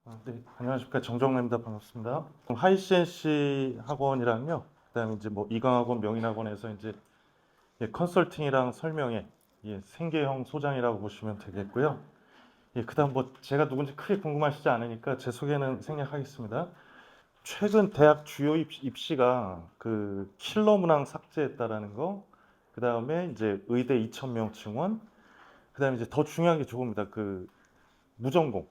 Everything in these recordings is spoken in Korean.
네, 안녕하십니까. 정정래입니다. 반갑습니다. 하이센시 학원이랑요. 그다음에 이제 뭐 이강학원, 명인학원에서 이제 컨설팅이랑 설명회, 생계형 소장이라고 보시면 되겠고요. 그다음 뭐 제가 누군지 크게 궁금하시지 않으니까 제 소개는 생략하겠습니다. 최근 대학 주요 입시가 그 킬러 문항 삭제했다라는 거, 그다음에 이제 의대 2,000명 증원, 그다음에 이제 더 중요한 게 저겁니다. 그 무전공.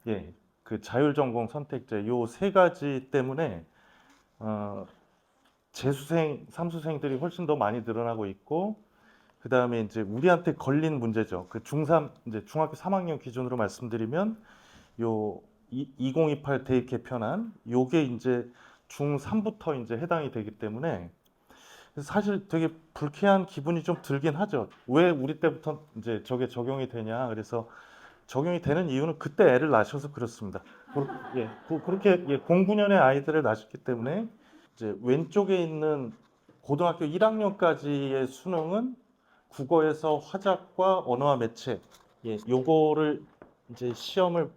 예, 그 자율전공 선택제 요 세 가지 때문에 어, 재수생, 삼수생들이 훨씬 더 많이 늘어나고 있고, 그 다음에 이제 우리한테 걸린 문제죠. 그 중3 이제 중학교 3학년 기준으로 말씀드리면 요 2028 대입 개편안 요게 이제 중3부터 이제 해당이 되기 때문에 사실 되게 불쾌한 기분이 좀 들긴 하죠. 왜 우리 때부터 이제 저게 적용이 되냐. 그래서 적용이 되는 이유는 그때 애를 낳으셔서 그렇습니다. 그렇게 09년에 아이들을 낳으셨기 때문에 이제 왼쪽에 있는 고등학교 1학년까지의 수능은 국어에서 화작과 언어와 매체, 요거를 이제 시험을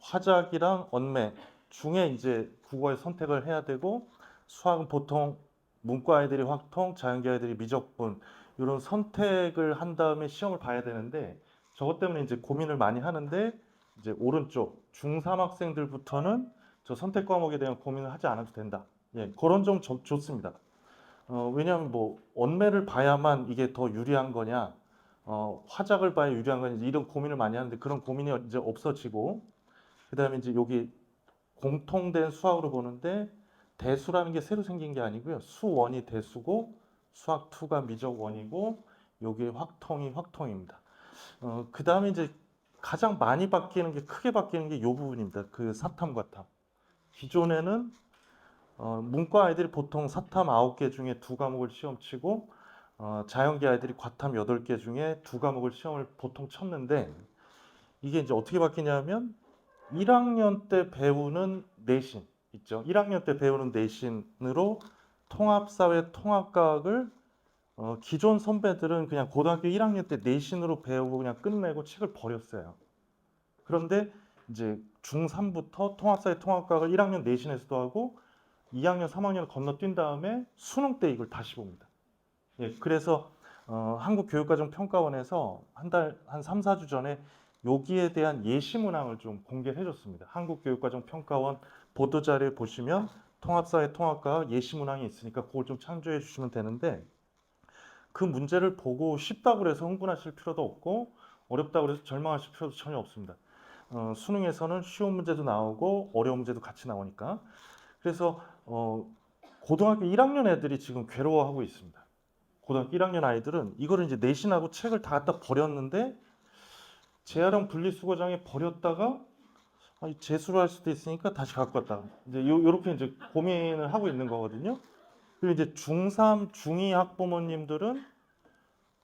화작이랑 언매 중에 이제 국어에 선택을 해야 되고, 수학은 보통 문과 아이들이 확통, 자연계 아이들이 미적분 이런 선택을 한 다음에 시험을 봐야 되는데, 저것 때문에 이제 고민을 많이 하는데, 이제 오른쪽 중3 학생들부터는 저 선택 과목에 대한 고민을 하지 않아도 된다. 그런 점 좋습니다. 왜냐하면 뭐 언매를 봐야만 이게 더 유리한 거냐, 화작을 봐야 유리한 거냐 이런 고민을 많이 하는데 그런 고민이 이제 없어지고, 그다음에 이제 여기 공통된 수학으로 보는데 대수라는 게 새로 생긴 게 아니고요. 수원이 대수고 수학 2가 미적 원이고 여기 확통이 확통입니다. 그다음에 이제 가장 많이 바뀌는 게 크게 바뀌는 게 이 부분입니다. 그 사탐 과탐. 기존에는 문과 아이들이 보통 사탐 9개 중에 2과목을 시험 치고 자연계 아이들이 과탐 8개 중에 2과목을 시험을 보통 쳤는데, 이게 이제 어떻게 바뀌냐면 1학년 때 배우는 내신 있죠. 1학년 때 배우는 내신으로 통합사회 통합과학을 기존 선배들은 그냥 고등학교 1학년 때 내신으로 배우고 그냥 끝내고 책을 버렸어요. 그런데 이제 중3부터 통합사회 통합과학을 1학년 내신에서도 하고 2학년, 3학년을 건너뛴 다음에 수능 때 이걸 다시 봅니다. 그래서 한국교육과정평가원에서 한 3, 4주 전에 여기에 대한 예시 문항을 좀 공개해 줬습니다. 한국교육과정평가원 보도자료에 보시면 통합사회 통합과 예시 문항이 있으니까 그걸 좀 참조해 주시면 되는데, 그 문제를 보고 쉽다고 해서 흥분하실 필요도 없고 어렵다고 해서 절망하실 필요도 전혀 없습니다. 수능에서는 쉬운 문제도 나오고 어려운 문제도 같이 나오니까. 그래서 고등학교 1학년 애들이 지금 괴로워하고 있습니다. 고등학교 1학년 아이들은 이거를 이제 내신하고 책을 다 갖다 버렸는데, 재활용 분리수거장에 버렸다가 재수를 할 수도 있으니까 다시 갖고 왔다. 이제 요렇게 이제 고민을 하고 있는 거거든요. 그리고 이제 중3, 중2 학부모님들은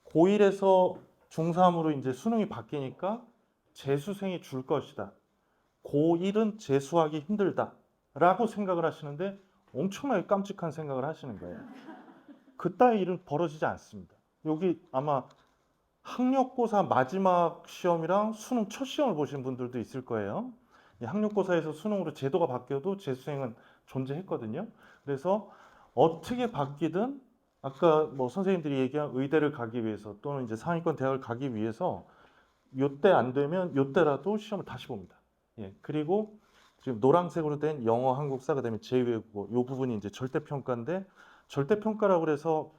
고1에서 중3으로 이제 수능이 바뀌니까 재수생이 줄 것이다. 고1은 재수하기 힘들다. 라고 생각을 하시는데 엄청나게 깜찍한 생각을 하시는 거예요. 그따위 일은 벌어지지 않습니다. 여기 아마 학력고사 마지막 시험이랑 수능 첫 시험을 보신 분들도 있을 거예요. 학력고사에서 수능으로 제도가 바뀌어도 재수생은 존재했거든요. 그래서 어떻게 바뀌든 아까 뭐 선생님들이 얘기한 의대를 가기 위해서 또는 이제 상위권 대학을 가기 위해서 요때 안 되면 요때라도 시험을 다시 봅니다. 그리고 지금 노란색으로 된 영어, 한국사, 그다음에 제2외국어 요 부분이 이제 절대평가인데, 절대평가라고 그래서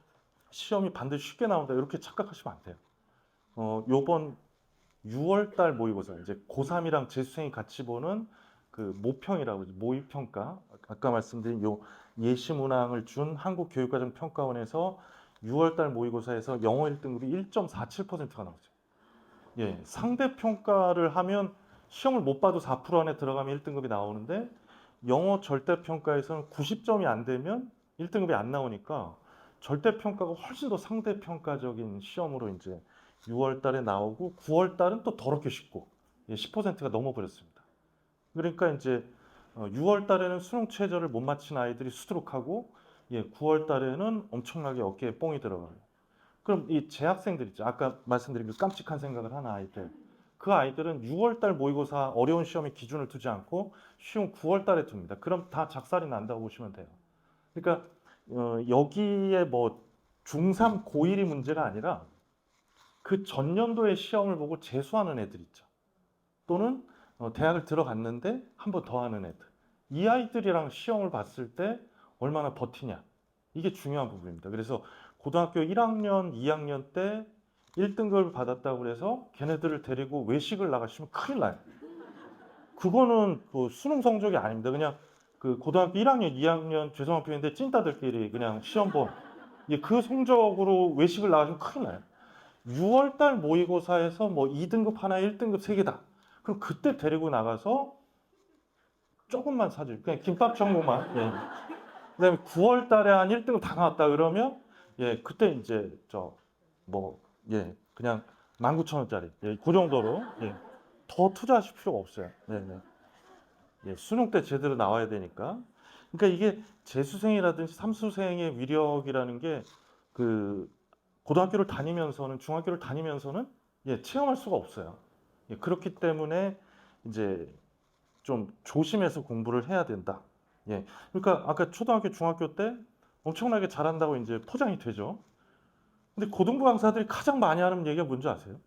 시험이 반드시 쉽게 나온다 이렇게 착각하시면 안 돼요. 요번 6월 달 모의고사 이제 고3이랑 재수생이 같이 보는 그 모평이라고 모의평가, 아까 말씀드린 요 예시 문항을 준 한국교육과정평가원에서 6월 달 모의고사에서 영어 1등급이 1.47%가 나오죠. 상대 평가를 하면 시험을 못 봐도 4% 안에 들어가면 1등급이 나오는데, 영어 절대 평가에서는 90점이 안 되면 1등급이 안 나오니까 절대 평가가 훨씬 더 상대 평가적인 시험으로 이제 6월 달에 나오고, 9월 달은 또 더럽게 쉽고 10%가 넘어버렸습니다. 그러니까 이제 6월 달에는 수능 최저를 못 맞힌 아이들이 수두룩하고, 9월 달에는 엄청나게 어깨에 뽕이 들어가요. 그럼 이 재학생들 있죠. 아까 말씀드린 그 깜찍한 생각을 하는 아이들. 그 아이들은 6월 달 모의고사 어려운 시험에 기준을 두지 않고 쉬운 9월 달에 둡니다. 그럼 다 작살이 난다고 보시면 돼요. 그러니까 여기에 뭐 중3, 고1이 문제가 아니라 그 전년도의 시험을 보고 재수하는 애들 있죠. 또는 대학을 들어갔는데 한 번 더 하는 애들. 이 아이들이랑 시험을 봤을 때 얼마나 버티냐. 이게 중요한 부분입니다. 그래서 고등학교 1학년, 2학년 때 1등급을 받았다고 해서 걔네들을 데리고 외식을 나가시면 큰일 나요. 그거는 그 수능 성적이 아닙니다. 그냥 그 고등학교 1학년, 2학년 죄송한 표현인데 찐따들끼리 그냥 시험 본 그 성적으로 외식을 나가시면 큰일 나요. 6월달 모의고사에서 뭐 2등급 하나, 1등급 3개다. 그럼 그때 데리고 나가서 조금만 사줘요. 그냥 김밥 전공만. 예. 그다음에 9월달에 한 1등급 다 나왔다 그러면 그때 이제 그냥 19,000원짜리 그 정도로 더 투자하실 필요가 없어요. 네네. 수능 때 제대로 나와야 되니까. 그러니까 이게 재수생이라든지 삼수생의 위력이라는 게 그 고등학교를 다니면서는 중학교를 다니면서는 체험할 수가 없어요. 그렇기 때문에 이제 좀 조심해서 공부를 해야 된다. 그러니까 아까 초등학교, 중학교 때 엄청나게 잘한다고 이제 포장이 되죠. 근데 고등부 강사들이 가장 많이 하는 얘기가 뭔지 아세요?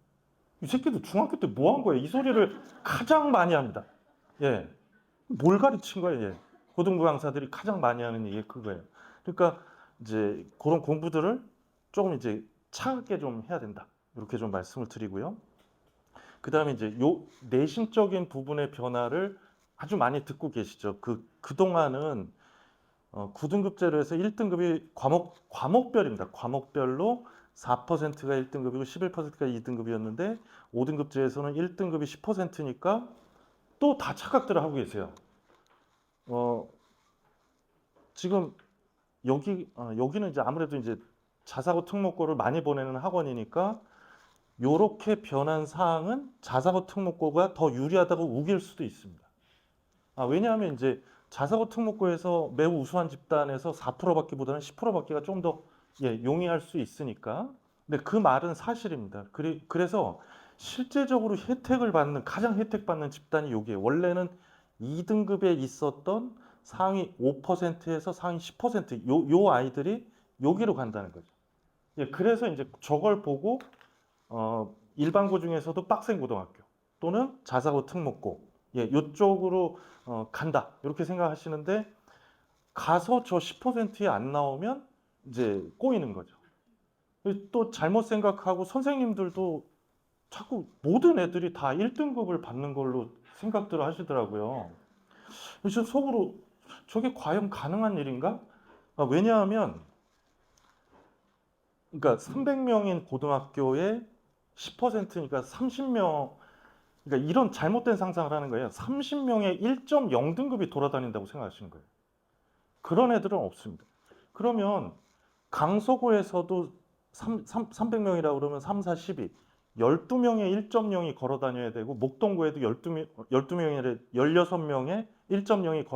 이 새끼들 중학교 때 뭐 한 거야? 이 소리를 가장 많이 합니다. 뭘 가르친 거예요? 고등부 강사들이 가장 많이 하는 얘기가 그거예요. 그러니까 이제 그런 공부들을 조금 이제 차갑게 좀 해야 된다. 이렇게 좀 말씀을 드리고요. 그 다음에 이제 요 내신적인 부분의 변화를 아주 많이 듣고 계시죠. 그동안은 9등급제로 해서 1등급이 과목별입니다. 과목별로 4%가 1등급이고 11%가 2등급이었는데 5등급제에서는 1등급이 10%니까 또 다 착각들을 하고 계세요. 지금 여기는 이제 아무래도 이제 자사고 특목고를 많이 보내는 학원이니까 요렇게 변한 사항은 자사고 특목고가 더 유리하다고 우길 수도 있습니다. 왜냐하면 이제 자사고 특목고에서 매우 우수한 집단에서 4% 받기보다는 10% 받기가 좀 더 용이할 수 있으니까. 근데 그 말은 사실입니다. 그래서 실제적으로 가장 혜택 받는 집단이 여기에 원래는 2등급에 있었던 상위 5%에서 상위 10% 요 아이들이 여기로 간다는 거죠. 그래서 이제 저걸 보고 일반고 중에서도 빡센 고등학교 또는 자사고 특목고 이쪽으로 간다 이렇게 생각하시는데 가서 저 10%에 안 나오면 이제 꼬이는 거죠. 또 잘못 생각하고 선생님들도 자꾸 모든 애들이 다 1등급을 받는 걸로 생각들을 하시더라고요. 그래서 속으로 저게 과연 가능한 일인가? 왜냐하면 그러니까 300명인 고등학교에 10%니까 30명, 그러니까 이런 잘못된 상상을 하는 거예요. 30명의 1.0등급이 돌아다닌다고 생각하시는 거예요. 그런 애들은 없습니다. 그러면 강서구에서도 300명이라고 그러면 3, 4, 12, 12명의 1.0이 걸어 다녀야 되고 목동구에도 12명의 16명의 1.0이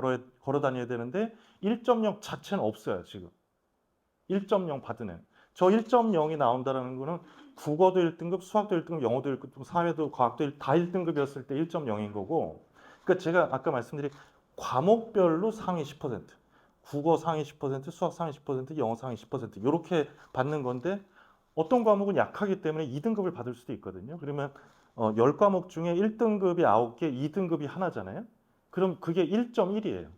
걸어 다녀야 되는데 1.0 자체는 없어요, 지금. 1.0 받은 애. 저 1.0이 나온다는 거는 국어도 1등급, 수학도 1등급, 영어도 1등급, 사회도 과학도 다 1등급이었을 때 1.0인 거고. 그러니까 제가 아까 말씀드린 과목별로 상위 10%, 국어 상위 10%, 수학 상위 10%, 영어 상위 10% 이렇게 받는 건데 어떤 과목은 약하기 때문에 2등급을 받을 수도 있거든요. 그러면 10과목 중에 1등급이 9개, 2등급이 하나잖아요. 그럼 그게 1.1이에요.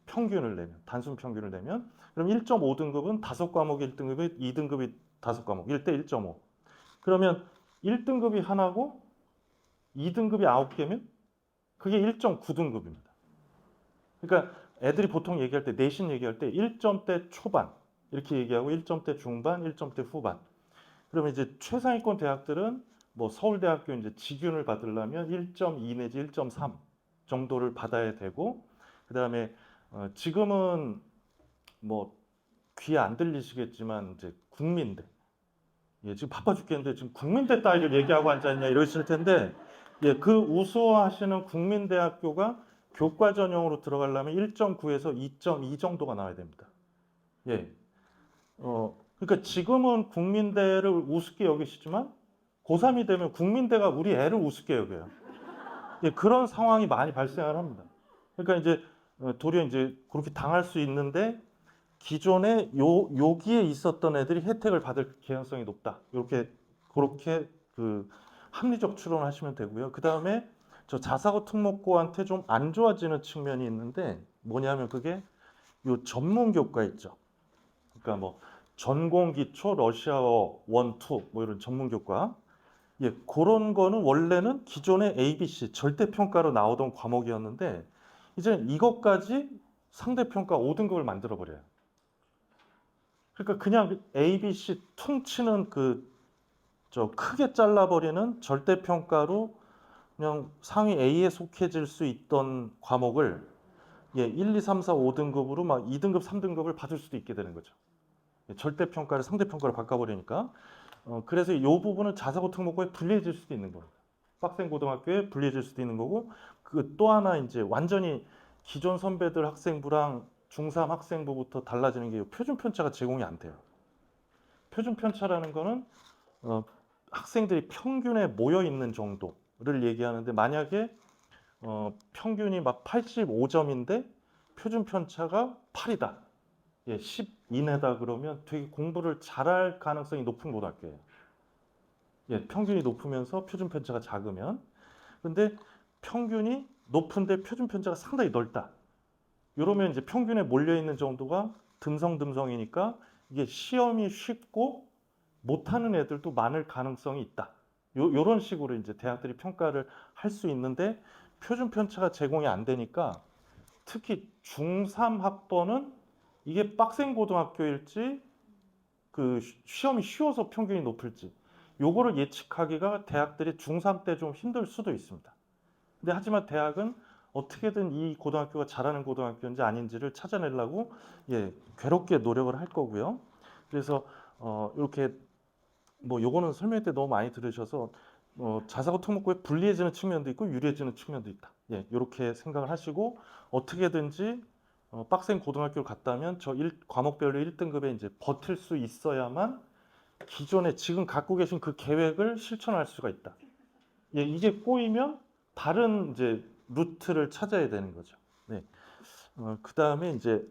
평균을 내면, 단순 평균을 내면. 그럼 1.5등급은 5과목 1등급이 2등급이 5과목, 1대 1.5. 그러면 1등급이 하나고 2등급이 9개면 그게 1.9등급입니다. 그러니까 애들이 보통 얘기할 때, 내신 얘기할 때 1점대 초반 이렇게 얘기하고 1점대 중반, 1점대 후반. 그러면 이제 최상위권 대학들은 뭐 서울대학교 이제 직윤을 받으려면 1.2 내지 1.3 정도를 받아야 되고, 그 다음에 지금은 뭐 귀에 안 들리시겠지만 이제 국민대. 지금 바빠 죽겠는데 지금 국민대 따위를 얘기하고 앉았냐 이러실 텐데, 그 우수하시는 국민대학교가 교과 전형으로 들어가려면 1.9에서 2.2 정도가 나와야 됩니다. 그러니까 지금은 국민대를 우습게 여기시지만 고3이 되면 국민대가 우리 애를 우습게 여겨요. 예, 그런 상황이 많이 발생을 합니다. 그러니까 이제 도리어 이제 그렇게 당할 수 있는데 기존에 여기에 있었던 애들이 혜택을 받을 개연성이 높다. 이렇게 그렇게 그 합리적 추론을 하시면 되고요. 그 다음에 저 자사고 특목고한테 좀 안 좋아지는 측면이 있는데 뭐냐면 그게 요 전문 교과 있죠. 그러니까 뭐 전공 기초 러시아어 1, 2 뭐 이런 전문 교과. 예, 그런 거는 원래는 기존의 ABC 절대평가로 나오던 과목이었는데 이제 이것까지 상대평가 5등급을 만들어 버려요. 그러니까 그냥 ABC 퉁치는 저 크게 잘라버리는 절대평가로 그냥 상위 A에 속해질 수 있던 과목을 예, 1, 2, 3, 4, 5등급으로 막 2등급, 3등급을 받을 수도 있게 되는 거죠. 예, 절대평가를 상대평가로 바꿔버리니까. 그래서 이 부분은 자사고 특목고에 불리해질 수도 있는 겁니다. 빡센 고등학교에 불리해질 수도 있는 거고, 그 또 하나 이제 완전히 기존 선배들 학생부랑 중3 학생부부터 달라지는 게 표준 편차가 제공이 안 돼요. 표준 편차라는 거는 학생들이 평균에 모여 있는 정도를 얘기하는데 만약에 평균이 막 85점인데 표준 편차가 8이다. 예, 10 이내다 그러면 되게 공부를 잘할 가능성이 높은 고등학교예요. 예, 평균이 높으면서 표준 편차가 작으면. 근데 평균이 높은데 표준 편차가 상당히 넓다. 이러면 이제 평균에 몰려 있는 정도가 듬성듬성이니까 이게 시험이 쉽고 못하는 애들도 많을 가능성이 있다. 요런 식으로 이제 대학들이 평가를 할 수 있는데 표준 편차가 제공이 안 되니까 특히 중3 학번은 이게 빡센 고등학교일지 그 시험이 쉬워서 평균이 높을지 요거를 예측하기가 대학들이 중3 때 좀 힘들 수도 있습니다. 근데 하지만 대학은 어떻게든 이 고등학교가 잘하는 고등학교인지 아닌지를 찾아내려고 예, 괴롭게 노력을 할 거고요. 그래서 이렇게 뭐 요거는 설명회 때 너무 많이 들으셔서 자사고 특목고에 불리해지는 측면도 있고 유리해지는 측면도 있다. 예, 이렇게 생각을 하시고 어떻게든지 빡센 고등학교를 갔다면 저 과목별로 1등급에 이제 버틸 수 있어야만 기존에 지금 갖고 계신 그 계획을 실천할 수가 있다. 예, 이게 꼬이면 다른 이제 루트를 찾아야 되는 거죠. 네. 그 다음에 이제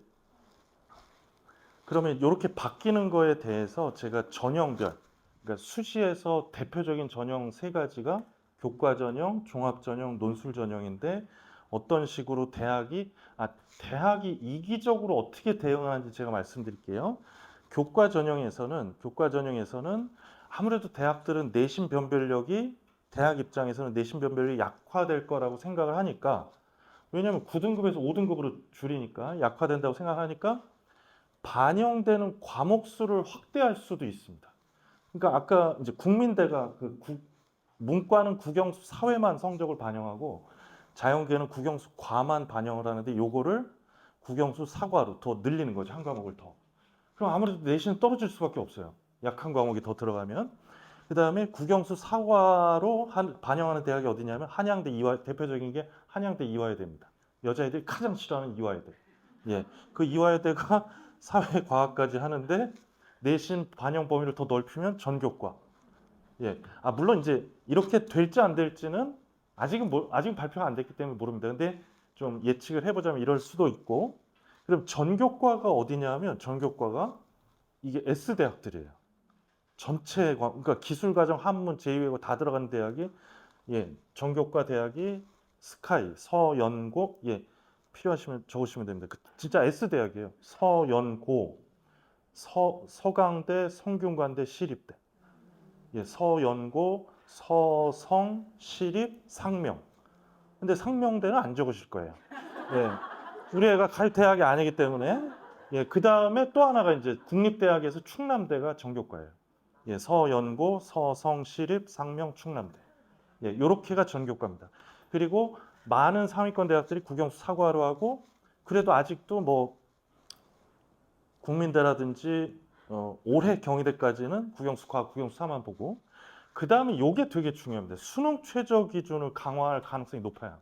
그러면 이렇게 바뀌는 거에 대해서 제가 전형별, 그러니까 수시에서 대표적인 전형 세 가지가 교과 전형, 종합 전형, 논술 전형인데 어떤 식으로 대학이 이기적으로 어떻게 대응하는지 제가 말씀드릴게요. 교과 전형에서는 아무래도 대학들은 내신 변별력이 대학 입장에서는 내신 변별력이 약화될 거라고 생각을 하니까 왜냐하면 9등급에서 5등급으로 줄이니까 약화된다고 생각하니까 반영되는 과목 수를 확대할 수도 있습니다. 그러니까 아까 이제 국민대가 문과는 국영수 사회만 성적을 반영하고 자연계는 국영수 과만 반영을 하는데 요거를 국영수 사과로 더 늘리는 거죠. 한 과목을 더. 그럼 아무래도 내신은 떨어질 수밖에 없어요. 약한 과목이 더 들어가면. 그 다음에 국영수 사과로 반영하는 대학이 어디냐면 한양대 이화 대표적인 게 한양대 이화여대입니다. 여자애들이 가장 싫어하는 이화여대. 예, 그 이화여대가 사회과학까지 하는데 내신 반영 범위를 더 넓히면 전교과. 예, 물론 이제 이렇게 될지 안 될지는 아직은 발표가 안 됐기 때문에 모릅니다. 근데 좀 예측을 해보자면 이럴 수도 있고. 그럼 전교과가 어디냐면 전교과가 이게 S 대학들이에요. 그러니까 기술과정, 한문, 제2외고 다 들어가는 대학이 예, 전교과 대학이 스카이, 서연고 예, 필요하시면 적으시면 됩니다. 진짜 S 대학이에요. 서연고, 서강대, 성균관대, 시립대. 예, 서연고, 서성, 시립, 상명. 근데 상명대는 안 적으실 거예요. 예, 우리 애가 갈 대학이 아니기 때문에 예, 그 다음에 또 하나가 이제 국립대학에서 충남대가 전교과예요. 예, 서연고, 서성, 시립, 상명, 충남대. 예, 요렇게가 전교과입니다. 그리고 많은 상위권 대학들이 국영수 사과로 하고 그래도 아직도 뭐 국민대라든지 올해 경희대까지는 국영수 과, 국영수 사만 보고 그 다음에 요게 되게 중요합니다. 수능 최저 기준을 강화할 가능성이 높아요.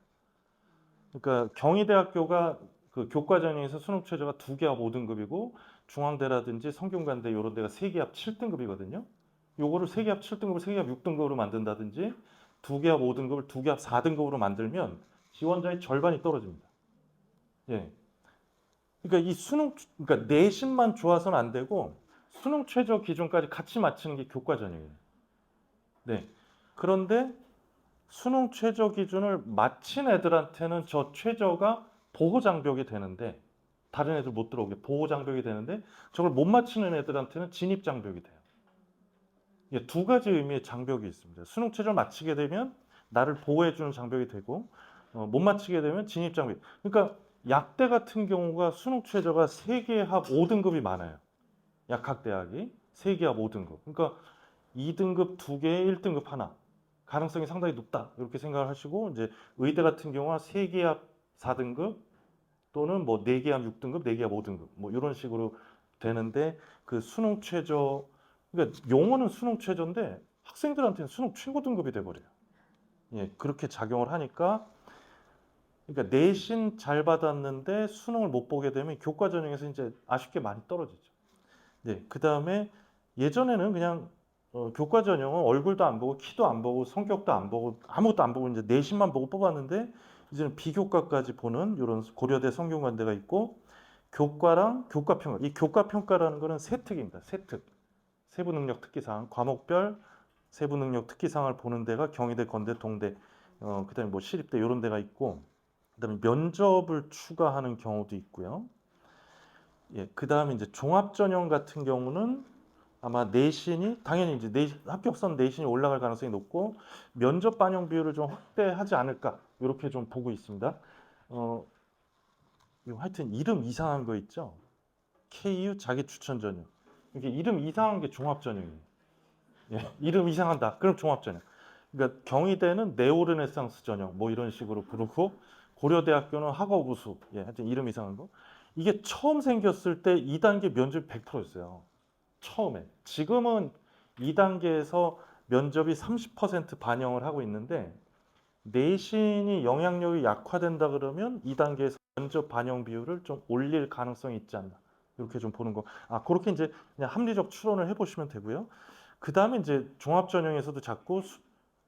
그러니까 경희대학교가 그 교과 전형에서 수능 최저가 2개 합 5등급이고 중앙대라든지 성균관대 이런 데가 3개 합 7등급이거든요. 요거를 세계합 7등급을 세계합 6등급으로 만든다든지 두개합 5등급을 두개합 4등급으로 만들면 지원자의 절반이 떨어집니다. 예. 그러니까 이 수능, 그러니까 내신만 좋아서는 안 되고 수능 최저 기준까지 같이 맞추는 게 교과 전형이에요. 네. 그런데 수능 최저 기준을 마친 애들한테는 저 최저가 보호 장벽이 되는데 다른 애들 못 들어오게 보호 장벽이 되는데 저걸 못 맞히는 애들한테는 진입 장벽이 돼요. 예, 두 가지 의미의 장벽이 있습니다. 수능 최저를 마치게 되면 나를 보호해주는 장벽이 되고 못 마치게 되면 진입 장벽. 그러니까 약대 같은 경우가 수능 최저가 세계합 5등급이 많아요. 약학대학이 세계합 5등급. 그러니까 2등급 2개에 1등급 하나. 가능성이 상당히 높다. 이렇게 생각을 하시고 이제 의대 같은 경우는 세계합 4등급 또는 뭐 4개합 6등급, 4개합 5등급 뭐 이런 식으로 되는데 그 수능 최저 그러니까 용어는 수능 최저인데 학생들한테는 수능 최고 등급이 돼 버려요. 예, 그렇게 작용을 하니까 그러니까 내신 잘 받았는데 수능을 못 보게 되면 교과 전형에서 이제 아쉽게 많이 떨어지죠. 네, 그다음에 예전에는 그냥 교과 전형은 얼굴도 안 보고 키도 안 보고 성격도 안 보고 아무것도 안 보고 이제 내신만 보고 뽑았는데 이제는 비교과까지 보는 이런 고려대 성균관대가 있고 교과랑 교과 평가. 이 교과 평가라는 거는 세 특입니다. 세 특. 세부 능력 특기사항, 과목별 세부 능력 특기사항을 보는 데가 경희대, 건대, 동대, 그다음에 뭐 시립대 이런 데가 있고 그다음에 면접을 추가하는 경우도 있고요. 예, 그다음에 이제 종합 전형 같은 경우는 아마 내신이 당연히 이제 합격선 내신이 올라갈 가능성이 높고 면접 반영 비율을 좀 확대하지 않을까 이렇게 좀 보고 있습니다. 어, 하여튼 이름 이상한 거 있죠? KU 자기 추천 전형. 이게 이름 이상한 게 종합 전형이에요. 예, 이름 이상한다. 그럼 종합 전형. 그러니까 경희대는 네오르네상스 전형 뭐 이런 식으로 부르고 고려대학교는 학업 우수. 예, 하여튼 이름 이상한 거. 이게 처음 생겼을 때 2단계 면접이 100%였어요. 처음에. 지금은 2단계에서 면접이 30% 반영을 하고 있는데 내신이 영향력이 약화된다 그러면 2단계에서 면접 반영 비율을 좀 올릴 가능성이 있지 않나. 이렇게 좀 보는 거. 아, 그렇게 이제 그냥 합리적 추론을 해보시면 되고요. 그 다음에 이제 종합 전형에서도 자꾸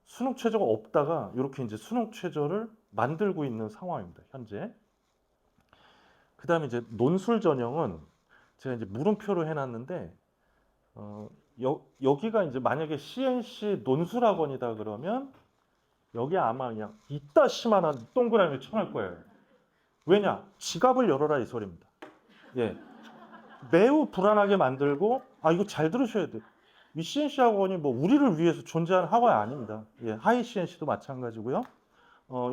수능 최저가 없다가 이렇게 이제 수능 최저를 만들고 있는 상황입니다. 현재. 그 다음에 이제 논술 전형은 제가 이제 물음표로 해놨는데 여기가 이제 만약에 CNC 논술학원이다 그러면 여기 아마 그냥 이따시만한 동그라미 쳐놓을 거예요. 왜냐? 지갑을 열어라 이 소리입니다. 예, 매우 불안하게 만들고 아 이거 잘 들으셔야 돼요. 이 CNC 학원이 뭐 우리를 위해서 존재하는 학원이 아닙니다. 예, 하이 CNC도 마찬가지고요.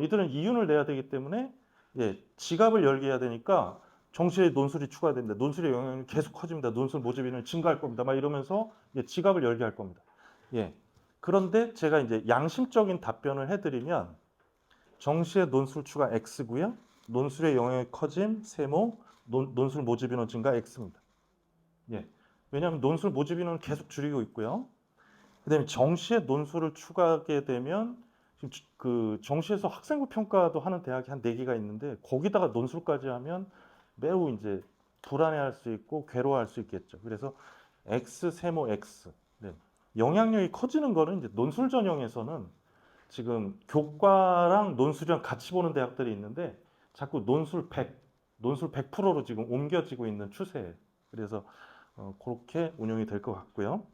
이들은 이윤을 내야 되기 때문에 예, 지갑을 열게 해야 되니까 정시에 논술이 추가됩니다. 논술의 영향이 계속 커집니다. 논술 모집인은 증가할 겁니다. 막 이러면서 예, 지갑을 열게 할 겁니다. 예. 그런데 제가 이제 양심적인 답변을 해드리면 정시의 논술 추가 X고요. 논술의 영향이 커짐, 세모, 논술 모집 인원 증가 X입니다. 예. 왜냐하면 논술 모집 인원은 계속 줄이고 있고요. 그다음에 정시에 논술을 추가하게 되면 지금 그 정시에서 학생부 평가도 하는 대학이 한 4개가 있는데 거기다가 논술까지 하면 매우 이제 불안해할 수 있고 괴로워할 수 있겠죠. 그래서 X 세모 X. 네. 영향력이 커지는 거는 이제 논술 전형에서는 지금 교과랑 논술이랑 같이 보는 대학들이 있는데 자꾸 논술 100, 논술 100%로 지금 옮겨지고 있는 추세예요. 그래서 그렇게 운영이 될 것 같고요.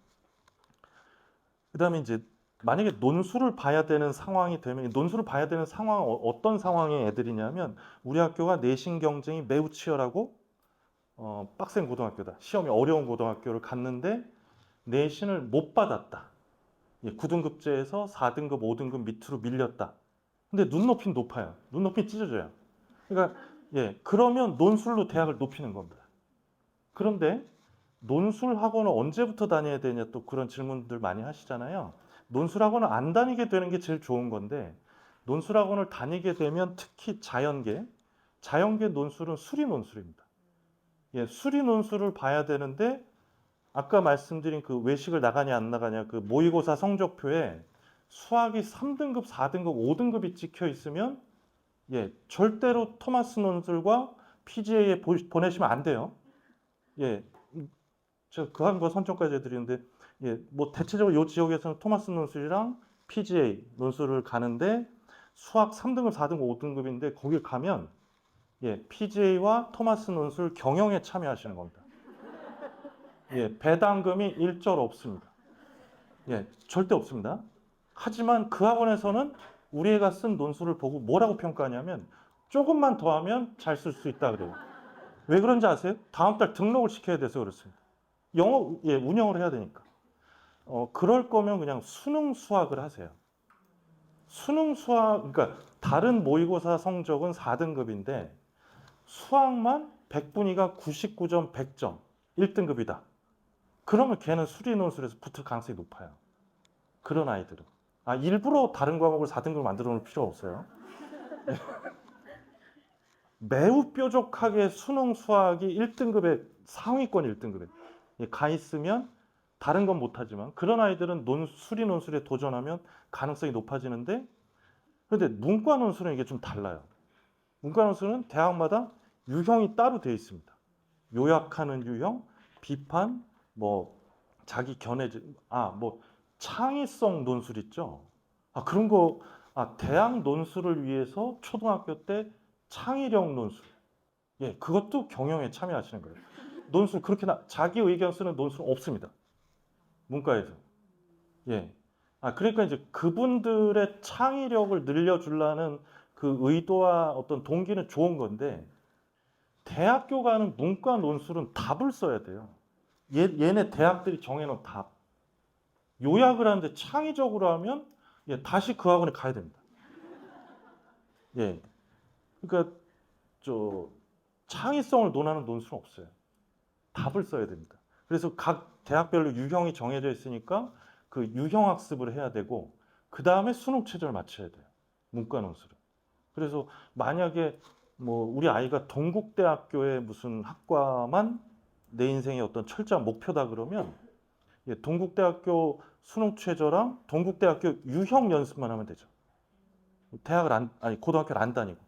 그다음에 이제 만약에 논술을 봐야 되는 상황이 되면 논술을 봐야 되는 상황은 어떤 상황의 애들이냐면 우리 학교가 내신 경쟁이 매우 치열하고 빡센 고등학교다. 시험이 어려운 고등학교를 갔는데 내신을 못 받았다. 예, 9등급제에서 4등급, 5등급 밑으로 밀렸다. 근데 눈높이는 높아요. 눈높이 찢어져요. 그러니까 예, 그러면 논술로 대학을 높이는 겁니다. 그런데 논술 학원을 언제부터 다녀야 되냐 또 그런 질문들 많이 하시잖아요. 논술 학원을 안 다니게 되는 게 제일 좋은 건데 논술 학원을 다니게 되면 특히 자연계 논술은 수리 논술입니다. 예, 수리 논술을 봐야 되는데 아까 말씀드린 그 외식을 나가냐 안 나가냐 그 모의고사 성적표에 수학이 3등급, 4등급, 5등급이 찍혀 있으면 예, 절대로 토마스 논술과 PGA에 보내시면 안 돼요. 예, 제가 그 한 거 선점까지 해드리는데 예, 뭐 대체적으로 이 지역에서는 토마스 논술이랑 PGA 논술을 가는데 수학 3등급, 4등급, 5등급인데 거기 가면 예, PGA와 토마스 논술 경영에 참여하시는 겁니다. 예, 배당금이 일절 없습니다. 예, 절대 없습니다. 하지만 그 학원에서는 우리 애가 쓴 논술을 보고 뭐라고 평가하냐면 조금만 더 하면 잘 쓸 수 있다 그래요. 왜 그런지 아세요? 다음 달 등록을 시켜야 돼서 그렇습니다. 영어, 예, 운영을 해야 되니까. 그럴 거면 그냥 수능 수학을 하세요. 수능 수학, 그러니까 다른 모의고사 성적은 4등급인데 수학만 100분위가 99점, 100점, 1등급이다. 그러면 걔는 수리 논술에서 붙을 가능성이 높아요. 그런 아이들은. 아, 일부러 다른 과목을 4등급을 만들어 놓을 필요 없어요. 매우 뾰족하게 수능 수학이 1등급에 상위권 1등급에 가 있으면 다른 건 못하지만 그런 아이들은 수리 논술에 도전하면 가능성이 높아지는데 그런데 문과 논술은 이게 좀 달라요. 문과 논술은 대학마다 유형이 따로 되어 있습니다. 요약하는 유형, 비판, 뭐 자기 견해지, 뭐 창의성 논술 있죠. 그런 거, 대학 논술을 위해서 초등학교 때 창의력 논술. 예, 그것도 경영에 참여하시는 거예요. 논술 그렇게 자기 의견 쓰는 논술 없습니다. 문과에서. 예. 그러니까 이제 그분들의 창의력을 늘려주려는 그 의도와 어떤 동기는 좋은 건데 대학교 가는 문과 논술은 답을 써야 돼요. 얘네 대학들이 정해놓은 답. 요약을 하는데 창의적으로 하면 예, 다시 그 학원에 가야 됩니다. 예. 그러니까 저 창의성을 논하는 논술은 없어요. 답을 써야 됩니다. 그래서 각 대학별로 유형이 정해져 있으니까 그 유형 학습을 해야 되고 그 다음에 수능 최저를 맞춰야 돼요. 문과 논술은. 그래서 만약에 뭐 우리 아이가 동국대학교의 무슨 학과만 내 인생의 어떤 철저한 목표다 그러면 예, 동국대학교 수능 최저랑 동국대학교 유형 연습만 하면 되죠. 대학을 아니 고등학교를 안 다니고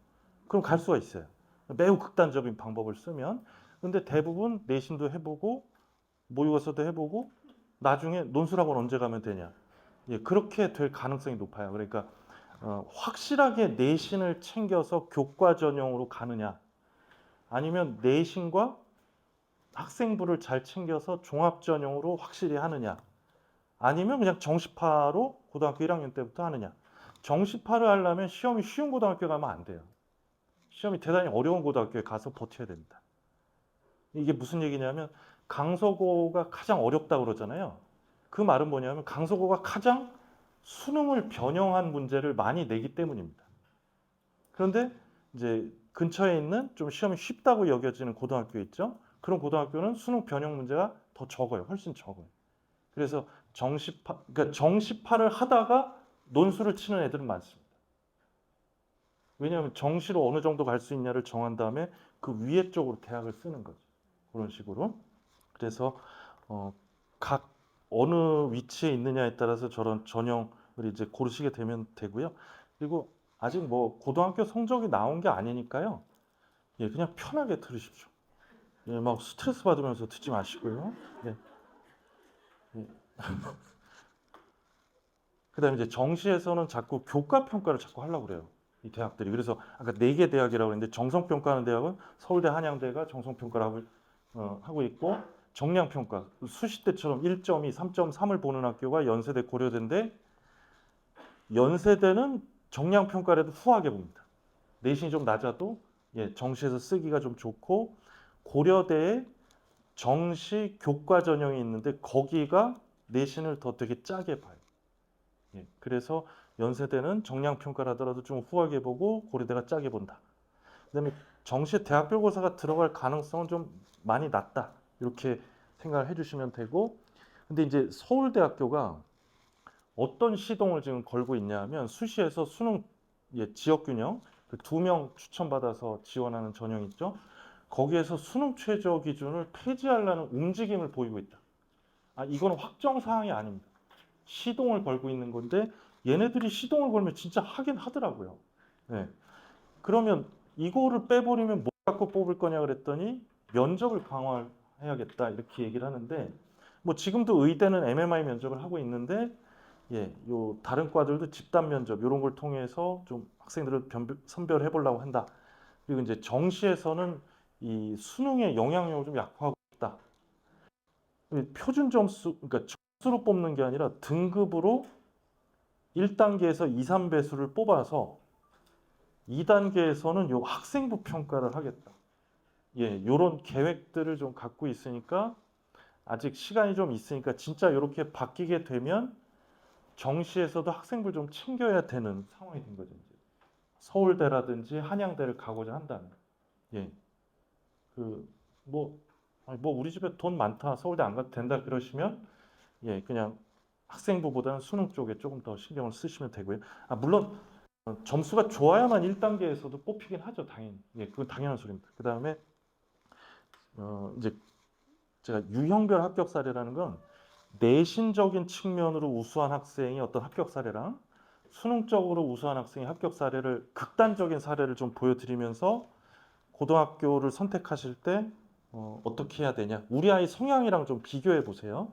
그럼 갈 수가 있어요. 매우 극단적인 방법을 쓰면 근데 대부분 내신도 해보고 모의고사도 해보고 나중에 논술학원 언제 가면 되냐. 예, 그렇게 될 가능성이 높아요. 그러니까 확실하게 내신을 챙겨서 교과 전형으로 가느냐 아니면 내신과 학생부를 잘 챙겨서 종합 전형으로 확실히 하느냐 아니면 그냥 정시파로 고등학교 1학년 때부터 하느냐. 정시파를 하려면 시험이 쉬운 고등학교 가면 안 돼요. 시험이 대단히 어려운 고등학교에 가서 버텨야 됩니다. 이게 무슨 얘기냐면 강서고가 가장 어렵다고 그러잖아요. 그 말은 뭐냐면 강서고가 가장 수능을 변형한 문제를 많이 내기 때문입니다. 그런데 이제 근처에 있는 좀 시험이 쉽다고 여겨지는 고등학교 있죠. 그런 고등학교는 수능 변형 문제가 더 적어요. 훨씬 적어요. 그래서 그러니까 정시파를 하다가 논술을 치는 애들은 많습니다. 왜냐하면 정시로 어느 정도 갈 수 있냐를 정한 다음에 그 위에 쪽으로 대학을 쓰는 거죠. 그런 식으로. 그래서 각 어느 위치에 있느냐에 따라서 저런 전형을 이제 고르시게 되면 되고요. 그리고 아직 뭐 고등학교 성적이 나온 게 아니니까요. 예, 그냥 편하게 들으십시오. 예, 막 스트레스 받으면서 듣지 마시고요. 예, 예. 그다음에 이제 정시에서는 자꾸 교과 평가를 자꾸 하려고 그래요. 이 대학들이. 그래서 아까 4개 대학이라고 했는데 정성 평가하는 대학은 서울대 한양대가 정성 평가를 하고 있고 정량 평가 수시 때처럼 1.2, 3.3을 보는 학교가 연세대 고려대인데 연세대는 정량 평가라도 후하게 봅니다. 내신이 좀 낮아도 예, 정시에서 쓰기가 좀 좋고 고려대에 정시 교과 전형이 있는데 거기가 내신을 더 되게 짜게 봐요. 예, 그래서 연세대는 정량 평가를 하더라도 좀 후하게 보고 고려대가 짜게 본다. 그다음에 정시 대학별고사가 들어갈 가능성은 좀 많이 낮다. 이렇게 생각을 해주시면 되고, 근데 이제 서울대학교가 어떤 시동을 지금 걸고 있냐면 수시에서 수능 예, 지역균형 그 2명 추천받아서 지원하는 전형 있죠. 거기에서 수능 최저 기준을 폐지하려는 움직임을 보이고 있다. 이건 확정 사항이 아닙니다. 시동을 걸고 있는 건데 얘네들이 시동을 걸면 진짜 하긴 하더라고요. 네. 그러면 이거를 빼버리면 뭐 갖고 뽑을 거냐 그랬더니 면접을 강화해야겠다 이렇게 얘기를 하는데 뭐 지금도 의대는 MMI 면접을 하고 있는데 요 다른 과들도 집단 면접 이런 걸 통해서 좀 학생들을 선별해 보려고 한다. 그리고 이제 정시에서는 이 수능의 영향력을 좀 약화하고 있다. 표준 점수, 그러니까 점수로 뽑는 게 아니라 등급으로 1단계에서 2, 3배수를 뽑아서 2단계에서는 요 학생부 평가를 하겠다. 요런 계획들을 좀 갖고 있으니까 아직 시간이 좀 있으니까 진짜 이렇게 바뀌게 되면 정시에서도 학생부를 좀 챙겨야 되는 상황이 된 거죠. 이제. 서울대라든지 한양대를 가고자 한다면. 예. 뭐 우리 집에 돈 많다. 서울대 안 가도 된다 그러시면 그냥 학생부보다는 수능 쪽에 조금 더 신경을 쓰시면 되고요. 물론 점수가 좋아야만 1단계에서도 뽑히긴 하죠, 당연히. 그건 당연한 소리입니다. 그 다음에 이제 제가 유형별 합격 사례라는 건 내신적인 측면으로 우수한 학생이 어떤 합격 사례랑 수능적으로 우수한 학생의 합격 사례를 극단적인 사례를 좀 보여드리면서 고등학교를 선택하실 때 어떻게 해야 되냐. 우리 아이 성향이랑 좀 비교해 보세요.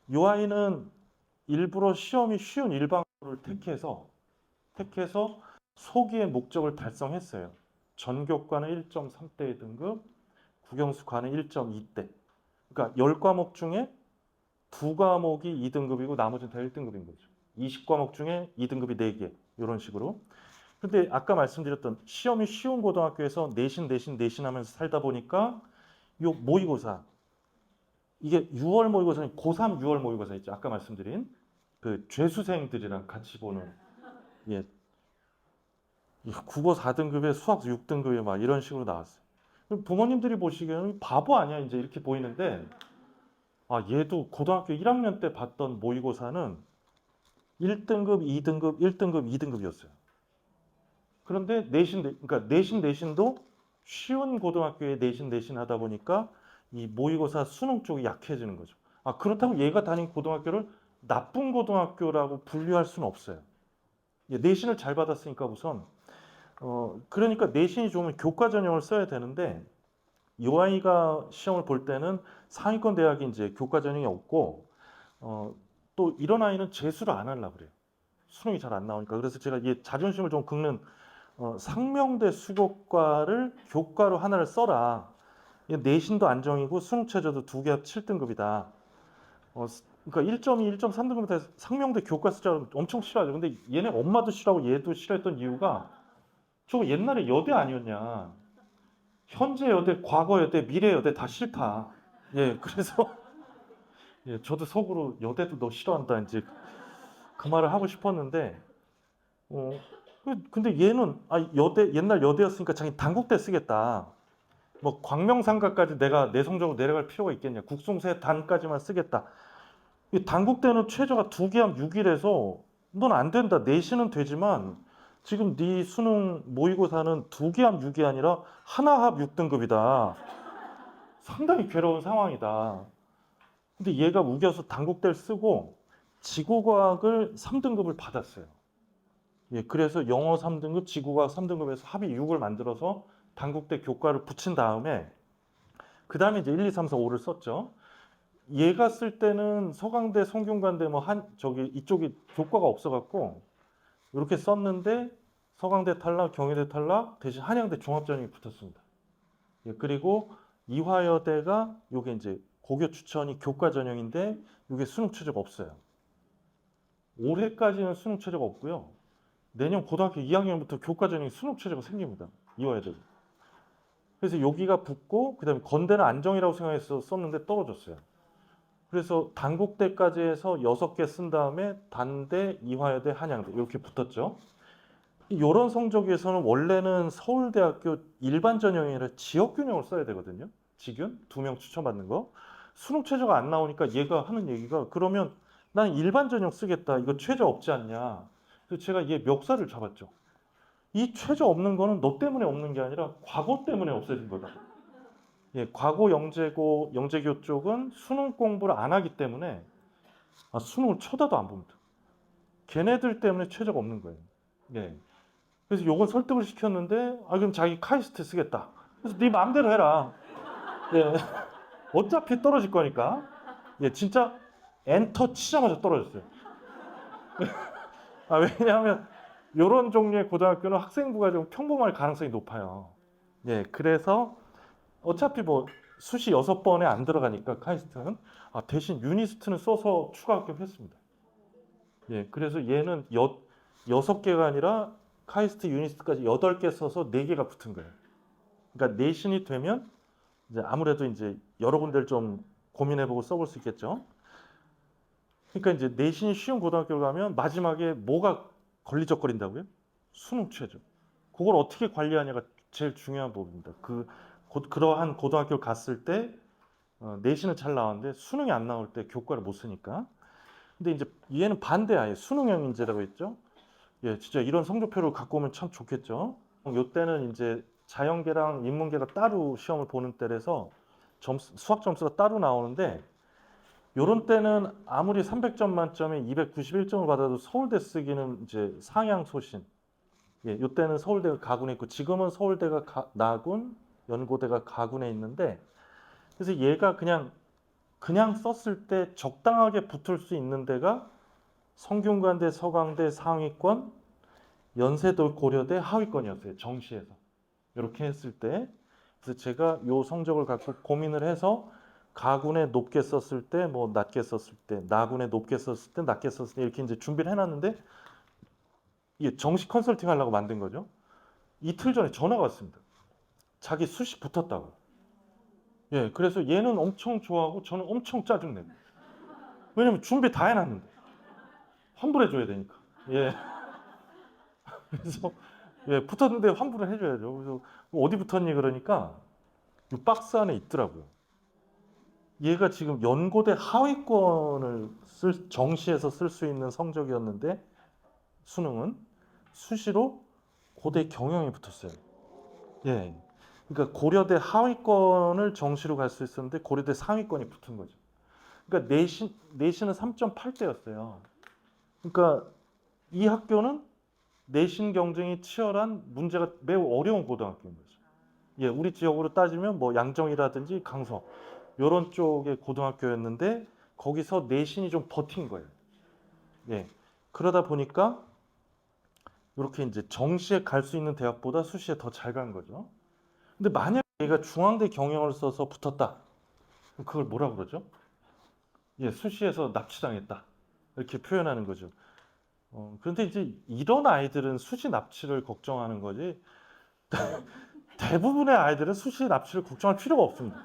이 아이는 일부러 시험이 쉬운 일반고를 택해서 소기의 목적을 달성했어요. 전교과는 1.3대 등급, 국영수과는 1.2대. 그러니까 10과목 중에 2과목이 2등급이고 나머지는 다 1등급인 거죠. 20과목 중에 2등급이 4개. 이런 식으로. 근데 아까 말씀드렸던 시험이 쉬운 고등학교에서 내신 하면서 살다 보니까 요 모의고사 이게 6월 모의고사는 고3 6월 모의고사 있죠. 아까 말씀드린 그 죄수생들이랑 같이 보는 예. 국어 4등급에 수학 6등급에 막 이런 식으로 나왔어요. 부모님들이 보시기에는 바보 아니야 이제 이렇게 보이는데 얘도 고등학교 1학년 때 봤던 모의고사는 1등급, 2등급, 1등급, 2등급이었어요. 그런데 그러니까 내신도 쉬운 고등학교에 내신 하다 보니까 이 모의고사 수능 쪽이 약해지는 거죠. 그렇다고 얘가 다닌 고등학교를 나쁜 고등학교라고 분류할 수는 없어요. 내신을 잘 받았으니까 우선 그러니까 내신이 좋으면 교과 전형을 써야 되는데 이 아이가 시험을 볼 때는 상위권 대학이 이제 교과 전형이 없고 또 이런 아이는 재수를 안 하려고 그래요. 수능이 잘 안 나오니까. 그래서 제가 이 자존심을 좀 긁는 상명대 수국과를 교과로 하나를 써라. 내신도 안정이고 수능 최저도 2개 합 7등급이다. 그러니까 1.2, 1.3등급에 상명대 교과 쓰자 엄청 싫어하죠. 근데 얘네 엄마도 싫어하고 얘도 싫어했던 이유가 저거 옛날에 여대 아니었냐. 현재 여대, 과거 여대, 미래 여대 다 싫다. 그래서 저도 속으로 여대도 너 싫어한다 이제 그 말을 하고 싶었는데 근데 얘는 옛날 여대였으니까 자기 단국대 쓰겠다. 뭐 광명상가까지 내가 내성적으로 내려갈 필요가 있겠냐. 국송세 단까지만 쓰겠다. 이 단국대는 최저가 2개 합 6이라서 넌 안 된다. 내신은 되지만 지금 네 수능 모의고사는 2개 합 6이 아니라 하나 합 6등급이다. 상당히 괴로운 상황이다. 근데 얘가 우겨서 단국대를 쓰고 지구과학을 3등급을 받았어요. 그래서 영어 3등급, 지구과학 3등급에서 합의 6을 만들어서 단국대 교과를 붙인 다음에 그 다음에 이제 1, 2, 3, 4, 5를 썼죠. 얘가 쓸 때는 서강대, 성균관대 이쪽이 교과가 없어갖고 이렇게 썼는데 서강대 탈락, 경희대 탈락 대신 한양대 종합전형이 붙었습니다. 그리고 이화여대가 요게 이제 고교 추천이 교과 전형인데 이게 수능 최저가 없어요. 올해까지는 수능 최저가 없고요. 내년 고등학교 2학년부터 교과 전형이 수능 최저가 생깁니다. 이화여대. 그래서 여기가 붙고 그다음에 건대는 안정이라고 생각해서 썼는데 떨어졌어요. 그래서 단국대까지 해서 6개 쓴 다음에 단대, 이화여대, 한양대 이렇게 붙었죠. 이런 성적에서는 원래는 서울대학교 일반 전형이 아니라 지역 균형을 써야 되거든요. 지균 2명 추천받는 거. 수능 최저가 안 나오니까 얘가 하는 얘기가 그러면 난 일반 전형 쓰겠다. 이거 최저 없지 않냐. 그래서 제가 얘 멱살을 잡았죠. 이 최저 없는 거는 너 때문에 없는 게 아니라 과거 때문에 없어진 거다. 과거 영재교 쪽은 수능 공부를 안 하기 때문에 수능을 쳐다도 안 봅니다. 걔네들 때문에 최저가 없는 거예요. 그래서 요걸 설득을 시켰는데 그럼 자기 카이스트 쓰겠다. 그래서 네 마음대로 해라. 어차피 떨어질 거니까. 예, 진짜 엔터 치자마자 떨어졌어요. 왜냐하면 이런 종류의 고등학교는 학생부가 좀 평범할 가능성이 높아요. 예, 그래서 어차피 뭐 수시 6번에 안 들어가니까 카이스트는 대신 유니스트는 써서 추가 합격했습니다. 예, 그래서 얘는 6개가 아니라 카이스트 유니스트까지 8개 써서 4개가 붙은 거예요. 그러니까 내신이 되면 이제 아무래도 이제 여러 군데를 좀 고민해보고 써볼 수 있겠죠. 그러니까 이제 내신이 쉬운 고등학교를 가면 마지막에 뭐가 걸리적거린다고요? 수능 최저. 그걸 어떻게 관리하냐가 제일 중요한 부분입니다. 그러한 고등학교를 갔을 때 내신은 잘 나왔는데 수능이 안 나올 때 교과를 못 쓰니까. 근데 이제 얘는 반대야. 수능형 인재라고 했죠. 예, 진짜 이런 성적표를 갖고 오면 참 좋겠죠. 요때는 이제 자연계랑 인문계가 따로 시험을 보는 때라서 수학 점수가 따로 나오는데 요런 때는 아무리 300점 만점에 291점을 받아도 서울대 쓰기는 이제 상향 소신. 예, 요때는 서울대가 가군에 있고 지금은 서울대가 나군, 연고대가 가군에 있는데 그래서 얘가 그냥 썼을 때 적당하게 붙을 수 있는 데가 성균관대, 서강대 상위권, 연세대, 고려대 하위권이었어요. 정시에서. 이렇게 했을 때. 그래서 제가 요 성적을 갖고 고민을 해서 가군에 높게 썼을 때, 뭐 낮게 썼을 때, 나군에 높게 썼을 때, 낮게 썼을 때 이렇게 이제 준비를 해놨는데 이게 정시 컨설팅 하려고 만든 거죠. 이틀 전에 전화가 왔습니다. 자기 수시 붙었다고. 예, 그래서 얘는 엄청 좋아하고 저는 엄청 짜증내고. 왜냐면 준비 다 해놨는데 환불해줘야 되니까. 예, 그래서 예, 붙었는데 환불을 해줘야죠. 그래서 어디 붙었니 그러니까 이 박스 안에 있더라고요. 얘가 지금 연고대 하위권을 정시에서 쓸 수 있는 성적이었는데 수능은 수시로 고대 경영에 붙었어요. 예. 그러니까 고려대 하위권을 정시로 갈 수 있었는데 고려대 상위권이 붙은 거죠. 그러니까 내신은 3.8대였어요. 그러니까 이 학교는 내신 경쟁이 치열한 문제가 매우 어려운 고등학교인 거죠. 예, 우리 지역으로 따지면 뭐 양정이라든지 강서 이런 쪽의 고등학교였는데 거기서 내신이 좀 버틴 거예요. 예. 그러다 보니까 이렇게 이제 정시에 갈 수 있는 대학보다 수시에 더 잘 간 거죠. 근데 만약 얘가 중앙대 경영을 써서 붙었다. 그럼 그걸 뭐라 그러죠? 예, 수시에서 납치당했다. 이렇게 표현하는 거죠. 그런데 이제 이런 아이들은 수시 납치를 걱정하는 거지. 대부분의 아이들은 수시 납치를 걱정할 필요가 없습니다.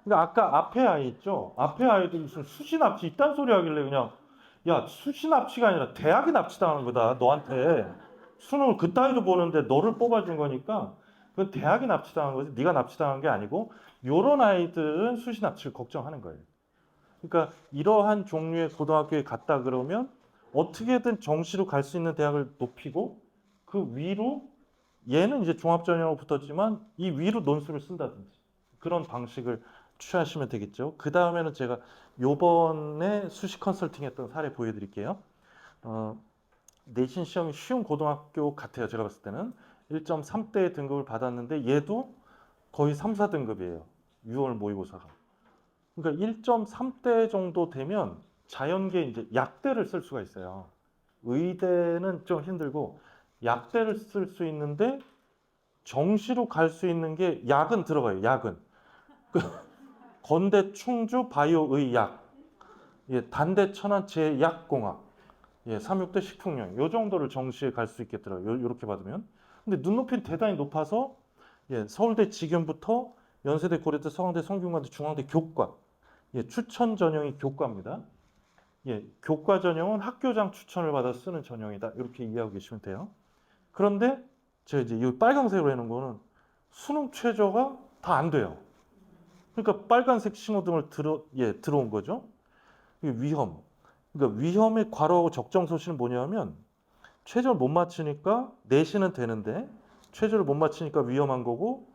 그러니까 아까 앞에 아이 있죠? 앞에 아이들 무슨 수시 납치 이딴 소리 하길래 그냥 야, 수시 납치가 아니라 대학이 납치당하는 거다, 너한테. 수능을 그따위로 보는데 너를 뽑아준 거니까 그건 대학이 납치당한 거지 네가 납치당한 게 아니고 요런 아이들은 수시 납치를 걱정하는 거예요. 그러니까 이러한 종류의 고등학교에 갔다 그러면 어떻게든 정시로 갈 수 있는 대학을 높이고 그 위로 얘는 이제 종합전형으로 붙었지만 이 위로 논술을 쓴다든지 그런 방식을 취하시면 되겠죠. 그 다음에는 제가 요번에 수시 컨설팅 했던 사례 보여드릴게요. 내신 시험이 쉬운 고등학교 같아요. 제가 봤을 때는 1.3대 등급을 받았는데 얘도 거의 3, 4등급이에요. 6월 모의고사가. 그러니까 1.3대 정도 되면 자연계 이제 약대를 쓸 수가 있어요. 의대는 좀 힘들고 약대를 쓸 수 있는데 정시로 갈 수 있는 게 약은 들어가요. 약은. 건대 충주 바이오의약, 예, 단대 천안 제약공학, 예, 삼육대 식품영 요 정도를 정시에 갈 수 있겠더라고요. 요렇게 받으면. 근데 눈높이는 대단히 높아서 예, 서울대 직영부터 연세대, 고려대, 서강대, 성균관대, 중앙대 교과, 예, 추천 전형이 교과입니다. 예, 교과 전형은 학교장 추천을 받아 쓰는 전형이다. 이렇게 이해하고 계시면 돼요. 그런데 제가 이제 이 빨간색으로 해놓은 거는 수능 최저가 다 안 돼요. 그러니까 빨간색 신호등을 들어온 거죠. 위험. 그러니까 위험의 괄호하고 적정소신은 뭐냐면 최저를 못 맞추니까 내신은 되는데 최저를 못 맞추니까 위험한 거고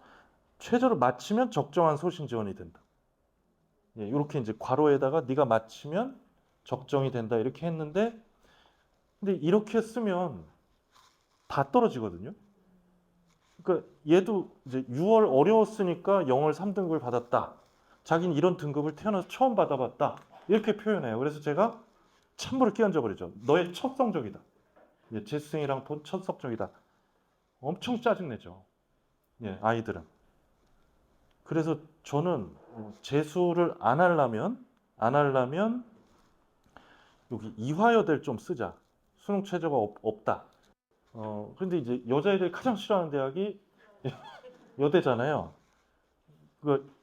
최저를 맞추면 적정한 소신 지원이 된다. 예, 이렇게 이제 괄호에다가 네가 맞추면 적정이 된다 이렇게 했는데 근데 이렇게 쓰면 다 떨어지거든요. 그러니까 얘도 이제 6월 어려웠으니까 영월 3등급을 받았다. 자기는 이런 등급을 태어나서 처음 받아봤다. 이렇게 표현해요. 그래서 제가 찬물을 끼얹어 버리죠. 너의 첫 성적이다. 예, 재수생이랑 본 첫 성적이다. 엄청 짜증내죠. 예, 아이들은. 그래서 저는 재수를 안 하려면 여기 이화여대를 좀 쓰자. 수능 최저가 없다. 근데 이제 여자애들이 가장 싫어하는 대학이 여대잖아요. 그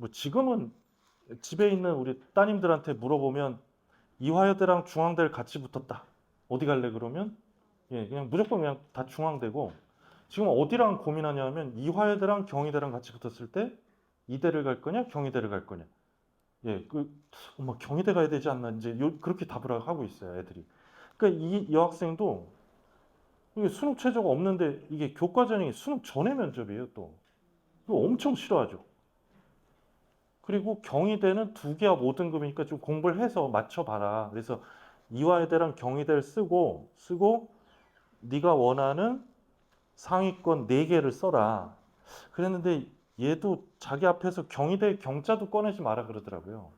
뭐 지금은 집에 있는 우리 따님들한테 물어보면 이화여대랑 중앙대를 같이 붙었다. 어디 갈래 그러면 예, 그냥 무조건 그냥 다 중앙대고 지금 어디랑 고민하냐면 이화여대랑 경희대랑 같이 붙었을 때 이대를 갈 거냐 경희대를 갈 거냐. 예, 엄마 경희대 가야 되지 않나 이제 그렇게 답을 하고 있어요, 애들이. 그러니까 이 여학생도 이게 수능 최저가 없는데 이게 교과 전형이 수능 전에 면접이에요, 또. 이거 엄청 싫어하죠. 그리고 경희대는 2개와 5등급이니까 좀 공부를 해서 맞춰봐라. 그래서 이화여대랑 경희대를 쓰고 네가 원하는 상위권 4개를 써라. 그랬는데 얘도 자기 앞에서 경희대 경자도 꺼내지 마라 그러더라고요.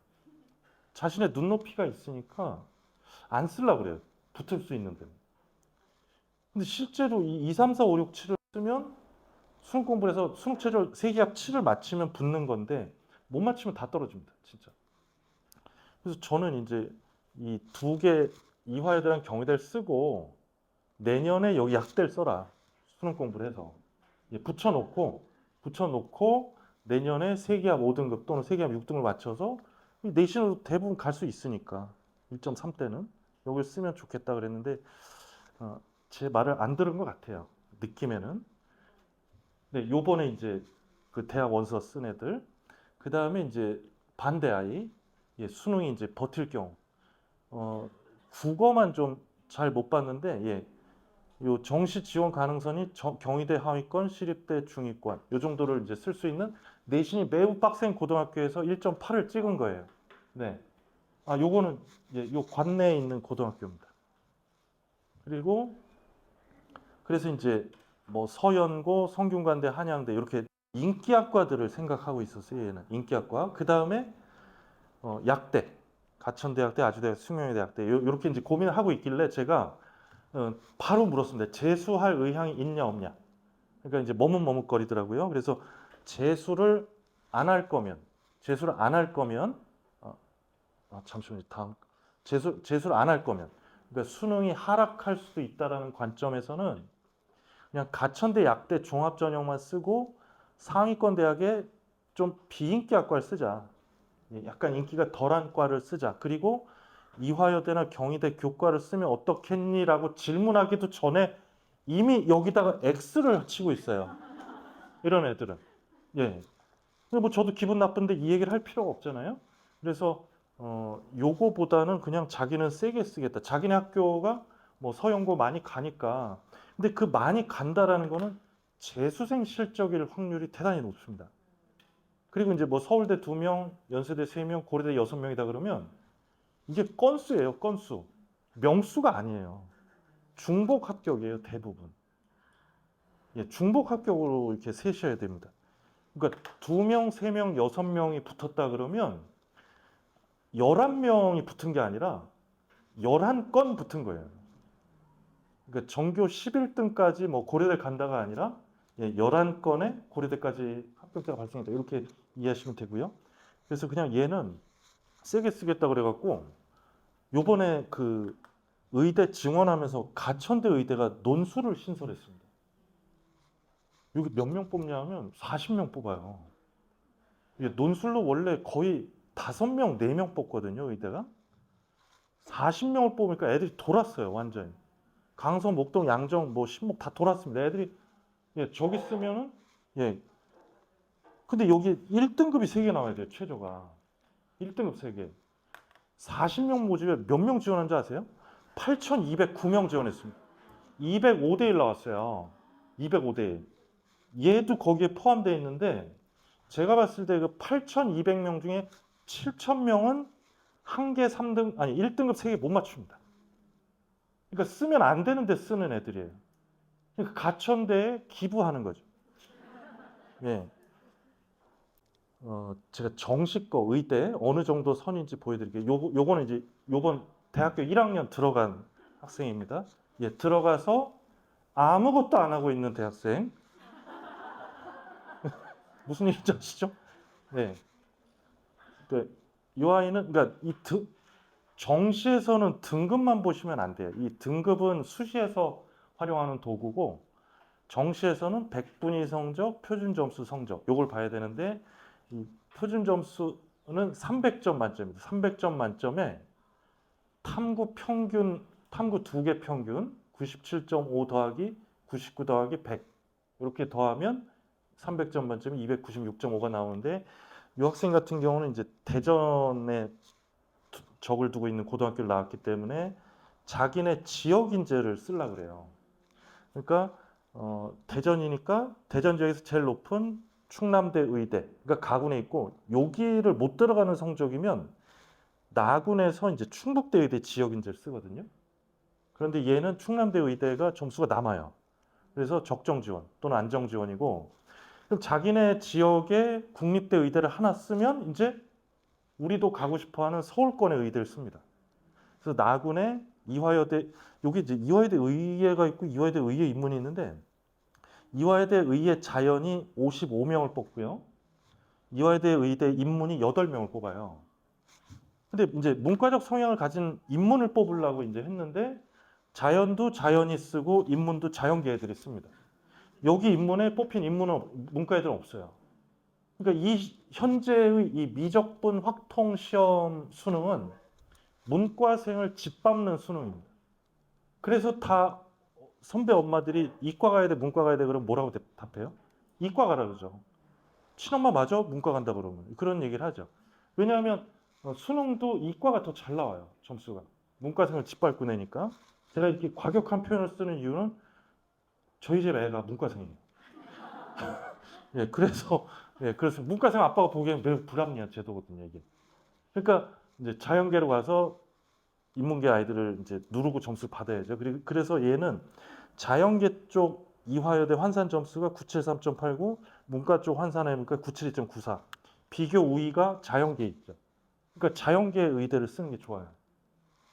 자신의 눈높이가 있으니까 안 쓰려고 그래요. 붙을 수 있는데. 근데 실제로 이 2, 3, 4, 5, 6, 7을 쓰면 수능 공부를 해서 수능 최저 3개합 7을 맞추면 붙는 건데 못 맞추면 다 떨어집니다. 진짜. 그래서 저는 이제 이 2개 이화여대랑 경희대를 쓰고 내년에 여기 약대를 써라. 수능 공부를 해서. 예, 붙여놓고 내년에 3개합 5등급 또는 3개합 6등급을 맞춰서 내신으로 대부분 갈 수 있으니까 1.3대는 여기를 쓰면 좋겠다 그랬는데 제 말을 안 들은 것 같아요. 느낌에는. 네, 요번에 이제 그 대학 원서 쓴 애들, 그 다음에 이제 반대 아이, 예, 수능이 이제 버틸 경우, 국어만 좀 잘 못 봤는데, 예, 요 정시 지원 가능성이 경희대 하위권, 시립대 중위권, 요 정도를 이제 쓸 수 있는 내신이 매우 빡센 고등학교에서 1.8을 찍은 거예요. 네. 요거는 요 관내에 있는 고등학교입니다. 그리고 그래서 이제 뭐 서연고, 성균관대, 한양대 이렇게 인기학과들을 생각하고 있었어요. 얘는 인기학과. 그 다음에 약대, 가천대학대, 아주대학, 숭영대학대 이렇게 이제 고민을 하고 있길래 제가 바로 물었습니다. 재수할 의향이 있냐 없냐. 그러니까 이제 머뭇머뭇거리더라고요. 그래서 재수를 안 할 거면 잠시만요. 다음 재수를 안 할 거면 그러니까 수능이 하락할 수도 있다라는 관점에서는 그냥 가천대 약대 종합 전형만 쓰고 상위권 대학에 좀 비인기 학과를 쓰자. 약간 인기가 덜한 과를 쓰자. 그리고 이화여대나 경희대 교과를 쓰면 어떻겠니라고 질문하기도 전에 이미 여기다가 X를 치고 있어요. 이런 애들은. 예. 근데 뭐 저도 기분 나쁜데 이 얘기를 할 필요가 없잖아요. 그래서 요거보다는 그냥 자기는 세게 쓰겠다. 자기네 학교가 뭐 서영고 많이 가니까. 근데 그 많이 간다라는 거는 재수생 실적일 확률이 대단히 높습니다. 그리고 이제 뭐 서울대 2명, 연세대 3명, 고려대 6명이다 그러면 이게 건수예요, 건수. 명수가 아니에요. 중복 합격이에요, 대부분. 예, 중복 합격으로 이렇게 세셔야 됩니다. 그러니까 2명, 3명, 6명이 붙었다 그러면 11명이 붙은 게 아니라 11건 붙은 거예요. 그러니까 전교 11등까지 뭐 고려대 간다가 아니라 11건에 고려대까지 합격자가 발생했다. 이렇게 이해하시면 되고요. 그래서 그냥 얘는 세게 쓰겠다 그래갖고 요번에 그 의대 증원하면서 가천대 의대가 논술을 신설했습니다. 여기 몇 명 뽑냐 하면 40명 뽑아요. 논술로 원래 거의 5명, 4명 뽑거든요, 의대가. 40명을 뽑으니까 애들이 돌았어요, 완전히. 강서, 목동, 양정, 뭐 신목 다 돌았습니다. 애들이 저기 쓰면은 근데 여기 1등급이 3개 나와야 돼요, 최저가. 1등급 3개. 40명 모집에 몇 명 지원한지 아세요? 8,209명 지원했습니다. 205대 1 나왔어요. 205대 1. 얘도 거기에 포함되어 있는데 제가 봤을 때 그 8,200명 중에 7,000명은 한 개 3등 아니 1등급 3개 못 맞춥니다. 그러니까 쓰면 안 되는데 쓰는 애들이에요. 그러니까 가천대에 기부하는 거죠. 예. 제가 정시과 의대 어느 정도 선인지 보여드릴게요. 요거는 이제 요번 대학교 1학년 들어간 학생입니다. 예, 들어가서 아무것도 안 하고 있는 대학생. 무슨 일인지 아시죠? 네. 그, 이 아이는, 그러니까 정시에서는 등급만 보시면 안 돼요. 이 등급은 수시에서 활용하는 도구고, 정시에서는 백분위 성적, 표준 점수 성적, 요걸 봐야 되는데, 이 표준 점수는 300점 만점입니다. 300점 만점에 탐구 평균, 탐구 2개 평균, 97.5 더하기 99 더하기 100. 이렇게 더하면 300점 만점에 296.5가 나오는데, 이 학생 같은 경우는 이제 대전에 적을 두고 있는 고등학교를 나왔기 때문에 자기네 지역 인재를 쓰려고 그래요. 그러니까 대전이니까 대전 지역에서 제일 높은 충남대 의대, 그러니까 가군에 있고 여기를 못 들어가는 성적이면 나군에서 이제 충북대 의대 지역 인재를 쓰거든요. 그런데 얘는 충남대 의대가 점수가 남아요. 그래서 적정 지원 또는 안정 지원이고, 그럼 자기네 지역에 국립대 의대를 하나 쓰면 이제 우리도 가고 싶어하는 서울권의 의대를 씁니다. 그래서 나군에 이화여대, 여기 이제 이화여대 의예가 있고 이화여대 의예 인문이 있는데, 이화여대 의예 자연이 55명을 뽑고요. 이화여대 의대 인문이 8명을 뽑아요. 근데 이제 문과적 성향을 가진 인문을 뽑으려고 이제 했는데, 자연도 자연이 쓰고 인문도 자연계 애들이 씁니다. 여기 인문에 뽑힌 인문은 문과 애들은 없어요. 그러니까 이 현재의 이 미적분 확통 시험 수능은 문과생을 짓밟는 수능입니다. 그래서 다 선배 엄마들이 이과 가야 돼, 문과 가야 돼 그러면 뭐라고 답해요? 이과 가라 그러죠. 친엄마 맞아? 문과 간다 그러면 그런 얘기를 하죠. 왜냐하면 수능도 이과가 더 잘 나와요. 점수가. 문과생을 짓밟고 내니까. 제가 이렇게 과격한 표현을 쓰는 이유는 저희 집 애가 문과생이에요. 예, 그래서 문과생 아빠가 보기에는 매우 불합리한 제도거든요, 이게. 그러니까 이제 자연계로 가서 인문계 아이들을 이제 누르고 점수 받아야죠. 그래서 얘는 자연계 쪽 이화여대 환산 점수가 973.89, 문과 쪽 환산해보니까 972.94. 비교 우위가 자연계에 있죠. 그러니까 자연계 의대를 쓰는 게 좋아요.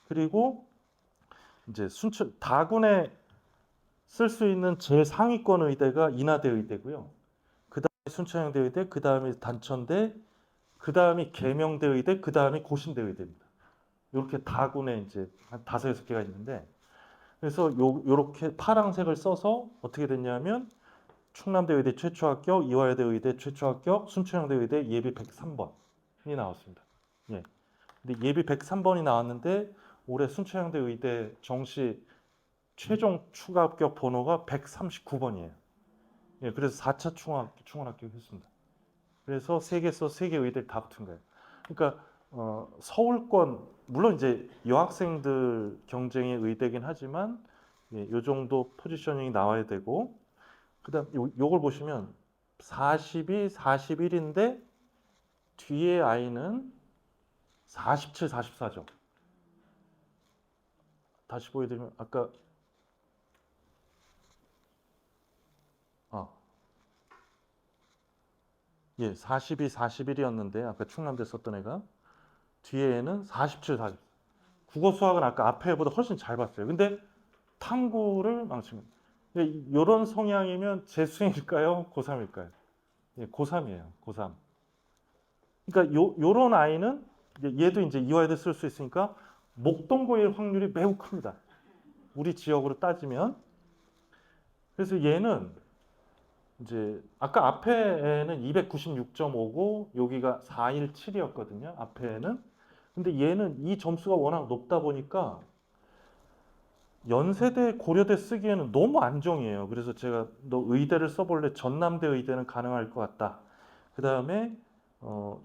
그리고 이제 다군에 쓸 수 있는 제일 상위권 의대가 인하대 의대고요. 그 다음에 순천향대 의대, 그 다음에 단천대, 그 다음이 계명대 의대, 그 다음이 고신대 의대입니다. 이렇게 다군에 이제 한 5-6개가 있는데, 그래서 요렇게 파란색을 써서 어떻게 됐냐면 충남대 의대 최초 합격, 이화여대 의대 최초 합격, 순천향대 의대 예비 103번이 나왔습니다. 예. 근데 예비 103번이 나왔는데 올해 순천향대 의대 정시 최종 추가 합격 번호가 139번이에요. 예, 그래서 4차 충원 합격했습니다. 그래서 세 개 의대를 다 붙은 거예요. 그러니까 서울권 물론 이제 여학생들 경쟁의 의대긴 하지만 예, 요 정도 포지셔닝이 나와야 되고, 그다음 요걸 보시면 42, 41인데 뒤에 아이는 47, 44죠. 다시 보여드리면 아까 예, 42, 41이었는데 아까 충남대 썼던 애가 뒤에는 47, 40. 국어 수학은 아까 앞에 보다 훨씬 잘 봤어요. 근데 탐구를 망칩니다. 이런 성향이면 재수일까요? 고3일까요? 예, 고3이에요. 고3. 그러니까 요런 아이는 얘도 이제 이화여대 쓸 수 있으니까 목동고일 확률이 매우 큽니다. 우리 지역으로 따지면. 그래서 얘는 이제 아까 앞에는 296.5고 여기가 417이었거든요. 앞에는. 근데 얘는 이 점수가 워낙 높다 보니까 연세대, 고려대 쓰기에는 너무 안정이에요. 그래서 제가 너 의대를 써볼래? 전남대 의대는 가능할 것 같다. 그 다음에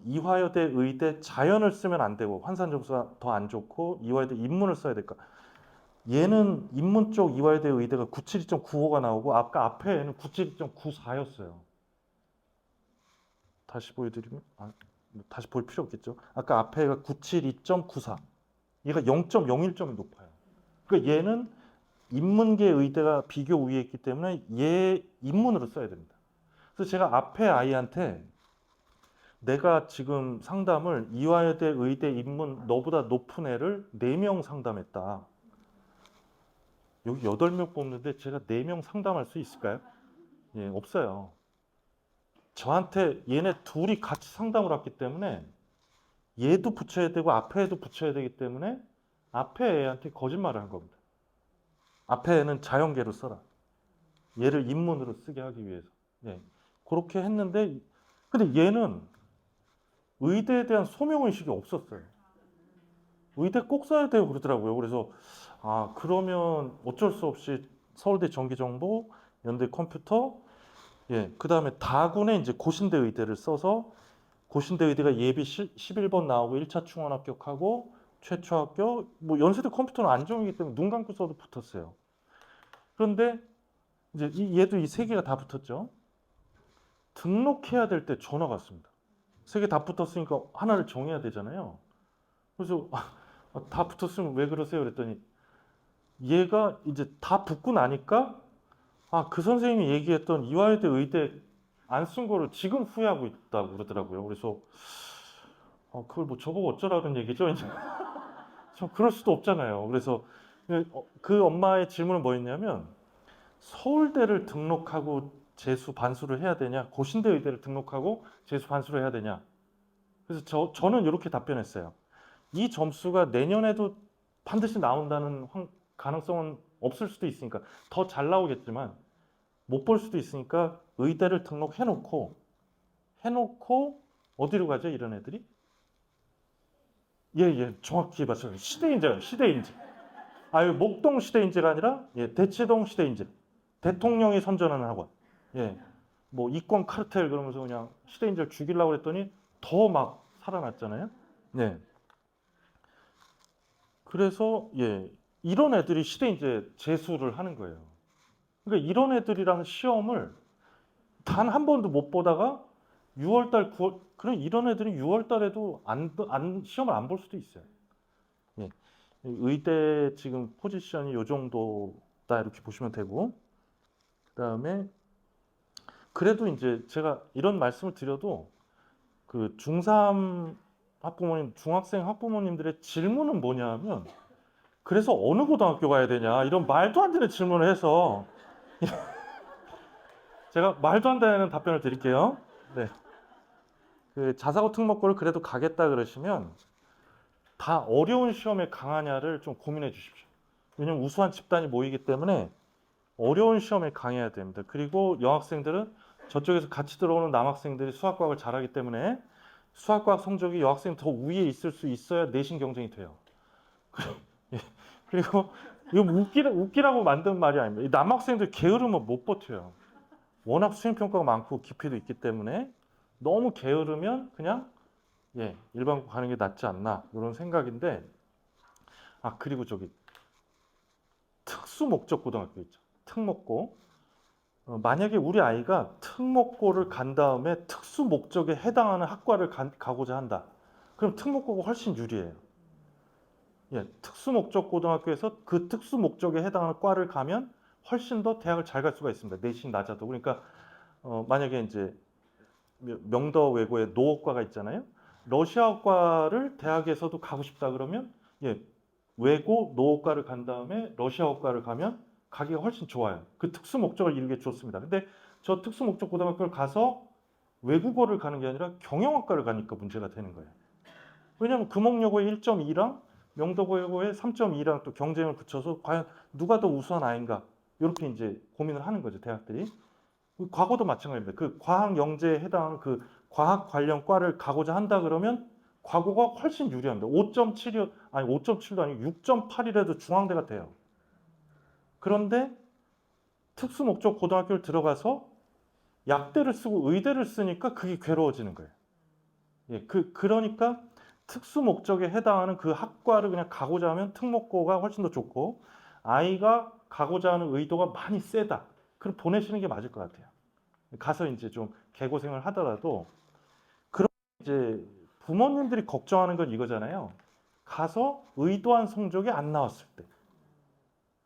이화여대 의대 자연을 쓰면 안 되고 환산 점수가 더 안 좋고 이화여대 인문을 써야 될까? 얘는 인문 쪽 이화여대 의대가 972.95가 나오고 아까 앞에는 972.94였어요. 다시 보여드리면 다시 볼 필요 없겠죠. 아까 앞에가 972.94. 얘가 0.01점이 높아요. 그러니까 얘는 인문계 의대가 비교 우위에 있기 때문에 얘 인문으로 써야 됩니다. 그래서 제가 앞에 아이한테 내가 지금 상담을 이화여대 의대 입문 너보다 높은 애를 4명 상담했다. 여기 8명 뽑는데 제가 4명 상담할 수 있을까요? 예, 없어요. 저한테 얘네 둘이 같이 상담을 왔기 때문에 얘도 붙여야 되고 앞에 애도 붙여야 되기 때문에 앞에 애한테 거짓말을 한 겁니다. 앞에 애는 자연계로 써라. 얘를 입문으로 쓰게 하기 위해서. 예, 그렇게 했는데 근데 얘는 의대에 대한 소명의식이 없었어요. 의대 꼭 써야 돼요 그러더라고요. 그래서 아 그러면 어쩔 수 없이 서울대 전기정보, 연대 컴퓨터, 예, 그 다음에 다군에 이제 고신대 의대를 써서 고신대 의대가 예비 11번 나오고 1차 충원 합격하고 최초 합격, 뭐 연세대 컴퓨터는 안정이기 때문에 눈 감고 써도 붙었어요. 그런데 이제 얘도 이 세 개가 다 붙었죠. 등록해야 될 때 전화가 왔습니다. 세 개 다 붙었으니까 하나를 정해야 되잖아요. 그래서 다 붙었으면 왜 그러세요? 그랬더니 얘가 이제 다 붙고 나니까 그 선생님이 얘기했던 이화여대 의대 안 쓴 거를 지금 후회하고 있다고 그러더라고요. 그래서 그걸 뭐 저보고 어쩌라는 얘기죠? 이제 좀 그럴 수도 없잖아요. 그래서 그 엄마의 질문은 뭐였냐면 서울대를 등록하고 재수 반수를 해야 되냐, 고신대 의대를 등록하고 재수 반수를 해야 되냐. 그래서 저는 이렇게 답변했어요. 이 점수가 내년에도 반드시 나온다는 가능성은 없을 수도 있으니까 더 잘 나오겠지만 못 볼 수도 있으니까 의대를 등록해놓고 어디로 가죠 이런 애들이? 예, 정확히 맞춰요. 시대인재요, 시대인재. 아유, 목동 시대인재가 아니라 예, 대치동 시대인재. 대통령이 선전하는 학원. 예, 뭐 이권 카르텔 그러면서 그냥 시대인재를 죽이려고 그랬더니 더 막 살아났잖아요. 네. 그래서 예, 이런 애들이 시대인재 재수를 하는 거예요. 그러니까 이런 애들이랑 시험을 단 한 번도 못 보다가 6월달, 9월 그런 이런 애들은 6월달에도 시험을 안 볼 수도 있어요. 예. 의대 지금 포지션이 요 정도다 이렇게 보시면 되고 그다음에 그래도 이제 제가 이런 말씀을 드려도 그 중3 학부모님, 중학생 학부모님들의 질문은 뭐냐면 그래서 어느 고등학교 가야 되냐 이런 말도 안 되는 질문을 해서 제가 말도 안 되는 답변을 드릴게요. 네. 그 자사고 특목고를 그래도 가겠다 그러시면 다 어려운 시험에 강하냐를 좀 고민해 주십시오. 왜냐면 우수한 집단이 모이기 때문에 어려운 시험에 강해야 됩니다. 그리고 여학생들은 저쪽에서 같이 들어오는 남학생들이 수학과학을 잘하기 때문에 수학과학 성적이 여학생 더 위에 있을 수 있어야 내신 경쟁이 돼요. 예. 그리고 이거 웃기라고 만든 말이 아닙니다. 이 남학생들 게으르면 못 버텨요. 워낙 수행평가가 많고 기피도 있기 때문에 너무 게으르면 그냥 예, 일반고 가는 게 낫지 않나 이런 생각인데 그리고 저기 특수 목적 고등학교 있죠. 특목고. 만약에 우리 아이가 특목고를 간 다음에 특수 목적에 해당하는 학과를 가고자 한다. 그럼 특목고가 훨씬 유리해요. 예, 특수 목적 고등학교에서 그 특수 목적에 해당하는 과를 가면 훨씬 더 대학을 잘 갈 수가 있습니다. 내신 낮아도. 그러니까 만약에 이제 명더 외고에 농업과가 있잖아요. 러시아어과를 대학에서도 가고 싶다 그러면 예, 외고 농업과를 간 다음에 러시아어과를 가면 가기가 훨씬 좋아요. 그 특수 목적을 이루게 좋습니다. 근데 저 특수 목적 고등학교를 가서 외국어를 가는 게 아니라 경영학과를 가니까 문제가 되는 거예요. 왜냐하면 금옥여고의 1.2랑 명도고의 3.2랑 또 경쟁을 붙여서 과연 누가 더 우수한 아이인가 이렇게 이제 고민을 하는 거죠 대학들이. 과거도 마찬가지입니다. 그 과학 영재에 해당하는 그 과학 관련 과를 가고자 한다 그러면 과거가 훨씬 유리합니다. 5.7이 아니 5.7도 아니고 6.8이라도 중앙대가 돼요. 그런데 특수 목적 고등학교를 들어가서 약대를 쓰고 의대를 쓰니까 그게 괴로워지는 거예요. 예, 그러니까 특수 목적에 해당하는 그 학과를 그냥 가고자 하면 특목고가 훨씬 더 좋고 아이가 가고자 하는 의도가 많이 세다. 그럼 보내시는 게 맞을 것 같아요. 가서 이제 좀 개고생을 하더라도 그런 이제 부모님들이 걱정하는 건 이거잖아요. 가서 의도한 성적이 안 나왔을 때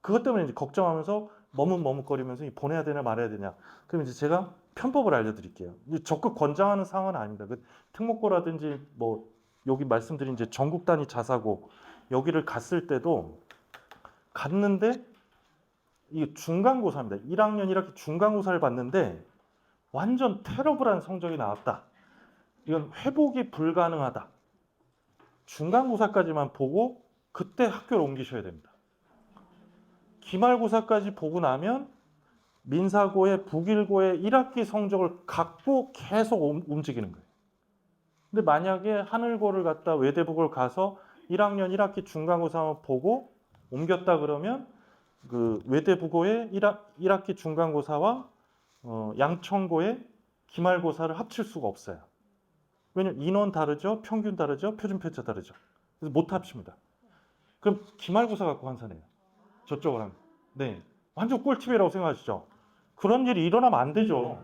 그것 때문에 이제 걱정하면서 머뭇머뭇거리면서 보내야 되냐 말아야 되냐. 그럼 이제 제가 편법을 알려드릴게요. 적극 권장하는 상황은 아닙니다. 그 특목고라든지 뭐 여기 말씀드린 이제 전국 단위 자사고 여기를 갔을 때도 갔는데 이게 중간고사입니다. 1학년 1학기 중간고사를 봤는데 완전 테러블한 성적이 나왔다. 이건 회복이 불가능하다. 중간고사까지만 보고 그때 학교를 옮기셔야 됩니다. 기말고사까지 보고 나면 민사고의 북일고의 1학기 성적을 갖고 계속 움직이는 거예요. 근데 만약에 하늘고를 갔다 외대북을 가서 1학년 1학기 중간고사만 보고 옮겼다 그러면 그 외대북고의 1학기 중간고사와 양천고의 기말고사를 합칠 수가 없어요. 왜냐면 인원 다르죠, 평균 다르죠, 표준 편차 다르죠. 그래서 못 합칩니다. 그럼 기말고사 갖고 환산해요. 저쪽을 하면. 네, 완전 꿀팁이라고 생각하시죠? 그런 일이 일어나면 안 되죠.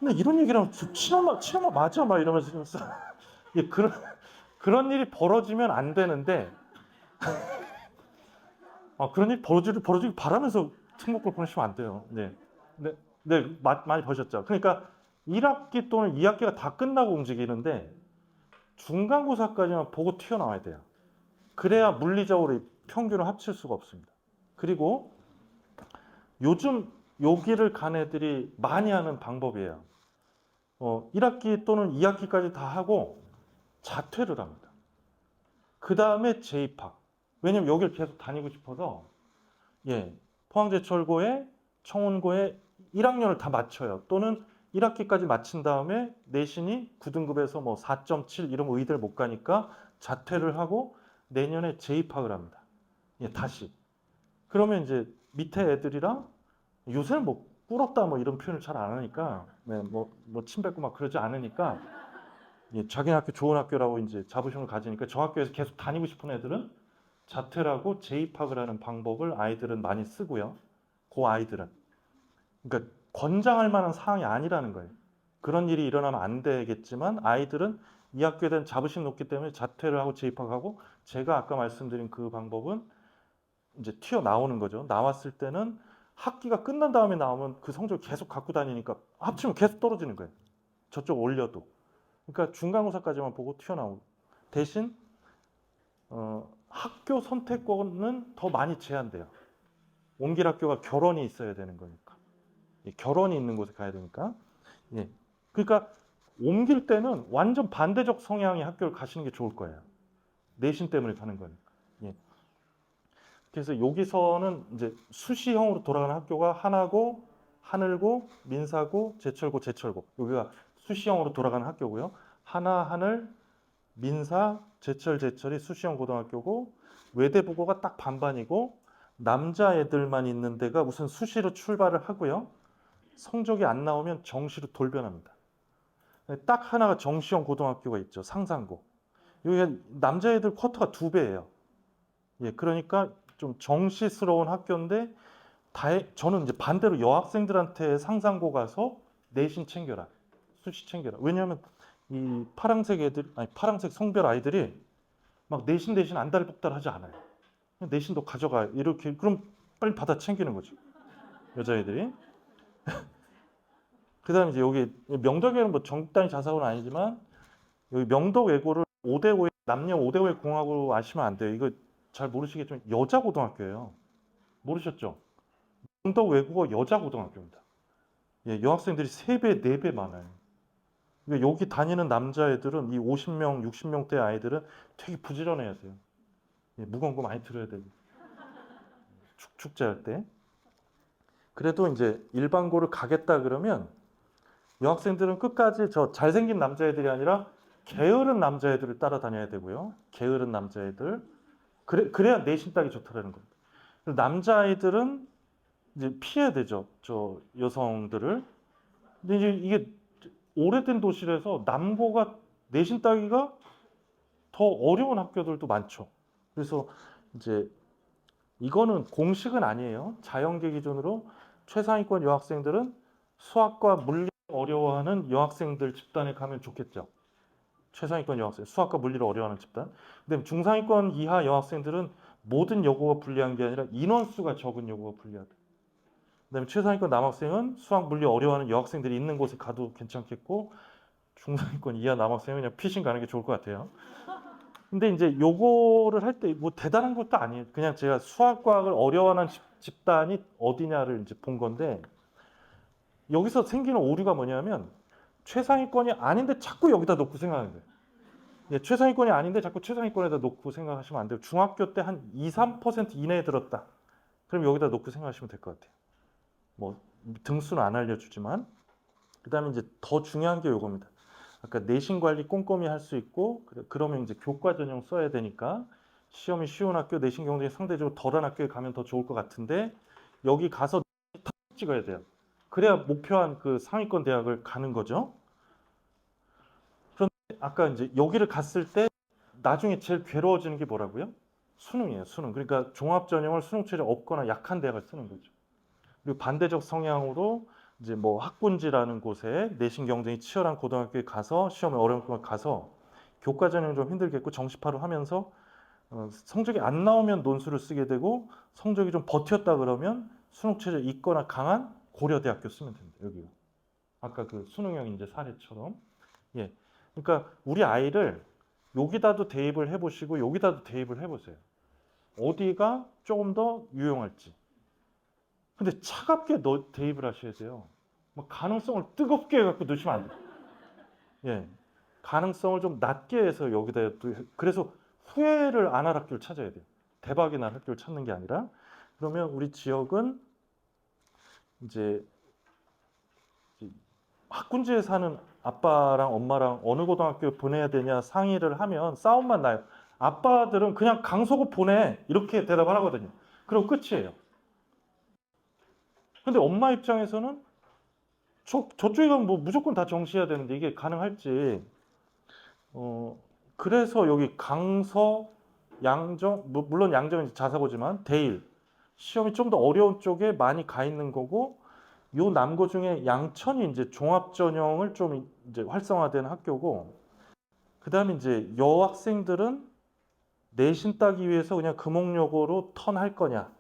근데 이런 얘기를 하면 친엄마 맞아 막 이러면서 예, 그런 일이 벌어지면 안 되는데 그런 일이 벌어지길 바라면서 특목고를 보내시면 안 돼요. 네, 많이 보셨죠. 그러니까 1학기 또는 2학기가 다 끝나고 움직이는데 중간고사까지만 보고 튀어나와야 돼요. 그래야 물리적으로 평균을 합칠 수가 없습니다. 그리고 요즘 여기를 간 애들이 많이 하는 방법이에요. 1학기 또는 2학기까지 다 하고 자퇴를 합니다. 그 다음에 재입학. 왜냐면 여기를 계속 다니고 싶어서 포항제철고에 청운고에 1학년을 다 마쳐요. 또는 1학기까지 마친 다음에 내신이 9등급에서 뭐 4.7 이런 의대를 못 가니까 자퇴를 하고 내년에 재입학을 합니다. 다시. 그러면 이제 밑에 애들이랑 요새는 뭐 꿀었다 뭐 이런 표현을 잘 안 하니까 뭐 침 뱉고 막 그러지 않으니까 자기 학교 좋은 학교라고 이제 자부심을 가지니까 저 학교에서 계속 다니고 싶은 애들은 자퇴를 하고 재입학을 하는 방법을 아이들은 많이 쓰고요. 그 아이들은 그러니까 권장할 만한 사항이 아니라는 거예요. 그런 일이 일어나면 안 되겠지만 아이들은 이 학교에 대한 자부심이 높기 때문에 자퇴를 하고 재입학하고 제가 아까 말씀드린 그 방법은 이제 튀어나오는 거죠. 나왔을 때는 학기가 끝난 다음에 나오면 그 성적을 계속 갖고 다니니까 합치면 계속 떨어지는 거예요. 저쪽 올려도. 그러니까 중간고사까지만 보고 튀어나오고 대신 학교 선택권은 더 많이 제한돼요. 옮길 학교가 결혼이 있어야 되는 거니까. 결혼이 있는 곳에 가야 되니까. 그러니까 옮길 때는 완전 반대적 성향의 학교를 가시는 게 좋을 거예요. 내신 때문에 가는 거니까. 그래서 여기서는 이제 수시형으로 돌아가는 학교가 하나고, 하늘고, 민사고, 제철고. 여기가 수시형으로 돌아가는 학교고요. 하나, 하늘, 민사, 제철이 수시형 고등학교고 외대부고가 딱 반반이고 남자애들만 있는 데가 우선 수시로 출발을 하고요. 성적이 안 나오면 정시로 돌변합니다. 딱 하나가 정시형 고등학교가 있죠. 상산고. 여기가 남자애들 쿼터가 2배예요. 그러니까 좀 정시스러운 학교인데 저는 이제 반대로 여학생들한테 상산고 가서 내신 챙겨라. 수시 챙겨라. 왜냐하면 이 파란색 성별 아이들이 막 내신 대신 안달복달 하지 않아요. 내신도 가져가 이렇게 그럼 빨리 받아 챙기는 거죠. 여자애들이. 그다음에 이제 여기 명덕에는 뭐 전국 단위 자사고는 아니지만 여기 명덕 외고를 5대5의 남녀 5대5의 공학으로 아시면 안 돼요. 이거 잘 모르시겠지만 여자 고등학교예요. 모르셨죠? 명덕 외고가 여자 고등학교입니다. 여학생들이 3배, 4배 많아요. 그러니까 여기 다니는 남자애들은 이 50명, 60명대 아이들은 되게 부지런해야 돼요. 무거운 거 많이 들어야 되고. 축제할 때. 그래도 이제 일반고를 가겠다 그러면 여학생들은 끝까지 저 잘생긴 남자애들이 아니라 게으른 남자애들을 따라다녀야 되고요. 게으른 남자애들. 그래야 내신 따기 좋다라는 겁니다. 남자아이들은 이제 피해야 되죠. 저 여성들을. 근데 이제 이게 오래된 도시라서 남고가 내신 따기가 더 어려운 학교들도 많죠. 그래서 이제 이거는 공식은 아니에요. 자연계 기준으로 최상위권 여학생들은 수학과 물리 어려워하는 여학생들 집단에 가면 좋겠죠. 최상위권 여학생, 수학과 물리를 어려워하는 집단. 근데 중상위권 이하 여학생들은 모든 여고가 불리한 게 아니라 인원수가 적은 여고가 불리하다. 그다음에 최상위권 남학생은 수학, 물리 어려워하는 여학생들이 있는 곳에 가도 괜찮겠고 중상위권 이하 남학생은 그냥 피신 가는 게 좋을 것 같아요. 근데 이제 요거를 할 때 뭐 대단한 것도 아니에요. 그냥 제가 수학, 과학을 어려워하는 집단이 어디냐를 이제 본 건데 여기서 생기는 오류가 뭐냐면 최상위권이 아닌데 자꾸 여기다 놓고 생각하는 거예요. 예, 최상위권이 아닌데 자꾸 최상위권에다 놓고 생각하시면 안 돼요. 중학교 때 한 2, 3% 이내에 들었다. 그럼 여기다 놓고 생각하시면 될 것 같아요. 뭐 등수는 안 알려주지만 그다음에 이제 더 중요한 게 요겁니다. 아까 내신 관리 꼼꼼히 할 수 있고 그러면 이제 교과 전형 써야 되니까 시험이 쉬운 학교, 내신 경쟁이 상대적으로 덜한 학교에 가면 더 좋을 것 같은데 여기 가서 찍어야 돼요. 그래야 목표한 그 상위권 대학을 가는 거죠. 그런데 아까 이제 여기를 갔을 때 나중에 제일 괴로워지는 게 뭐라고요? 수능이에요, 수능. 그러니까 종합 전형을 수능 체제 없거나 약한 대학을 쓰는 거죠. 그리고 반대적 성향으로 이제 뭐 학군지라는 곳에 내신 경쟁이 치열한 고등학교에 가서 시험에 어려운 걸 가서 교과 전형 좀 힘들겠고 정시파로 하면서 성적이 안 나오면 논술을 쓰게 되고 성적이 좀 버텼다 그러면 수능 체제 있거나 강한 고려대학교 쓰면 됩니다. 여기가 아까 그 수능형 인재 사례처럼. 예. 그러니까 우리 아이를 여기다도 대입을 해보시고 여기다도 대입을 해보세요. 어디가 조금 더 유용할지. 근데 차갑게 대입을 하셔야 돼요. 뭐 가능성을 뜨겁게 해갖고 넣으시면 안 돼요. 예. 가능성을 좀 낮게 해서 여기다 그래서 후회를 안 할 학교를 찾아야 돼요. 대박이 난 학교를 찾는 게 아니라 그러면 우리 지역은 이제 학군지에 사는 아빠랑 엄마랑 어느 고등학교 보내야 되냐 상의를 하면 싸움만 나요. 아빠들은 그냥 강서구 보내 이렇게 대답을 하거든요. 그럼 끝이에요. 근데 엄마 입장에서는 저쪽에 가면 뭐 무조건 다 정시해야 되는데 이게 가능할지. 그래서 여기 강서, 양정, 물론 양정은 자사고지만 대일 시험이 좀 더 어려운 쪽에 많이 가 있는 거고 요 남고 중에 양천이 이제 종합 전형을 좀 이제 활성화된 학교고 그다음에 이제 여학생들은 내신 따기 위해서 그냥 금옥여고로 턴할 거냐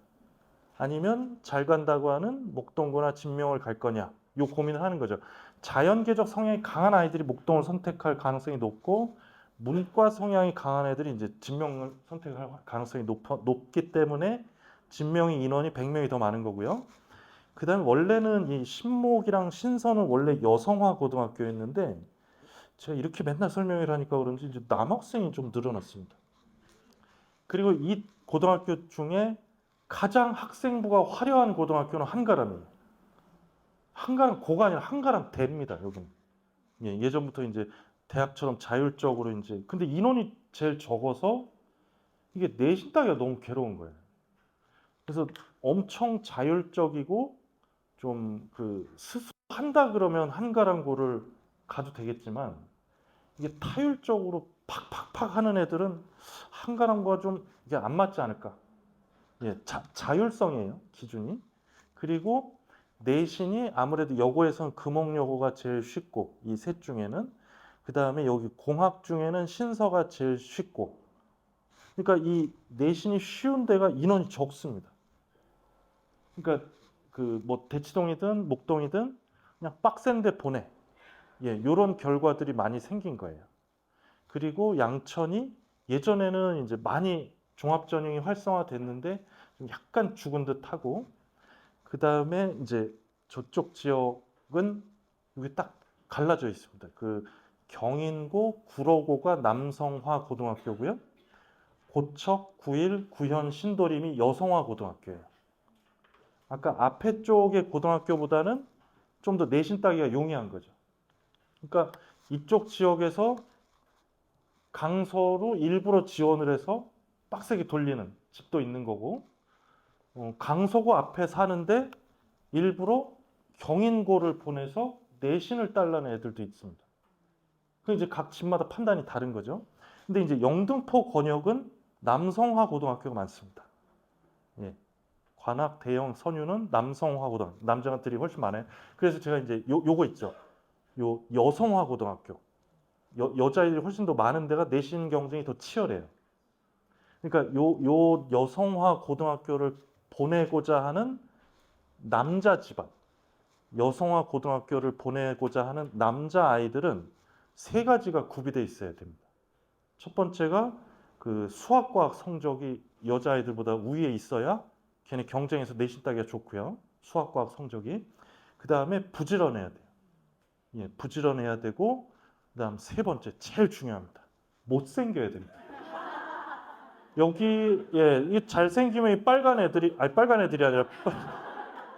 아니면 잘 간다고 하는 목동고나 진명을 갈 거냐 요 고민을 하는 거죠. 자연계적 성향이 강한 아이들이 목동을 선택할 가능성이 높고 문과 성향이 강한 애들이 이제 진명을 선택할 가능성이 높기 때문에 진명이 인원이 100명이 더 많은 거고요. 그다음에 원래는 이 신목이랑 신선은 원래 여성화 고등학교였는데 제가 이렇게 맨날 설명을 하니까 그런지 이제 남학생이 좀 늘어났습니다. 그리고 이 고등학교 중에 가장 학생부가 화려한 고등학교는 한가람이에요. 한가람 고가 아니라 한가람 대입니다. 여기는. 예, 예전부터 이제 대학처럼 자율적으로 이제 근데 인원이 제일 적어서 이게 내신 따기가 너무 괴로운 거예요. 그래서 엄청 자율적이고 좀 그 스스로 한다 그러면 한가람고를 가도 되겠지만 이게 타율적으로 팍팍팍 하는 애들은 한가람고가 좀 이게 안 맞지 않을까. 예, 자율성이에요 기준이. 그리고 내신이 아무래도 여고에서는 금옥여고가 제일 쉽고 이 셋 중에는 그 다음에 여기 공학 중에는 신서가 제일 쉽고 그러니까 이 내신이 쉬운 데가 인원이 적습니다. 그러니까 그 뭐 대치동이든 목동이든 그냥 빡센데 보내. 예, 요런 결과들이 많이 생긴 거예요. 그리고 양천이 예전에는 이제 많이 종합 전형이 활성화됐는데 좀 약간 죽은 듯하고 그 다음에 이제 저쪽 지역은 여기 딱 갈라져 있습니다. 그 경인고, 구로고가 남성화 고등학교고요. 고척, 구일, 구현, 신도림이 여성화 고등학교예요. 아까 앞에 쪽의 고등학교보다는 좀 더 내신 따기가 용이한 거죠. 그러니까 이쪽 지역에서 강서로 일부러 지원을 해서 빡세게 돌리는 집도 있는 거고 강서구 앞에 사는데 일부러 경인고를 보내서 내신을 딸라는 애들도 있습니다. 그 이제 각 집마다 판단이 다른 거죠. 근데 이제 영등포 권역은 남성화 고등학교가 많습니다. 예. 관악, 대영, 선유는 남성화 고등학교, 남자들이 훨씬 많아요. 그래서 제가 이제 요거 있죠. 요 여성화 고등학교. 여자애들이 훨씬 더 많은 데가 내신 경쟁이 더 치열해요. 그러니까 요 여성화 고등학교를 보내고자 하는 남자 집안, 여성화 고등학교를 보내고자 하는 남자 아이들은 세 가지가 구비되어 있어야 됩니다. 첫 번째가 그 수학과학 성적이 여자아이들보다 우위에 있어야 걔네 경쟁에서 내신 따기가 좋고요. 수학과학 성적이. 그 다음에 부지런해야 돼요. 예, 부지런해야 되고, 그 다음 세 번째, 제일 중요합니다. 못생겨야 됩니다. 여기, 예, 이 잘생기면 이 빨간 애들이, 아니, 빨간 애들이 아니라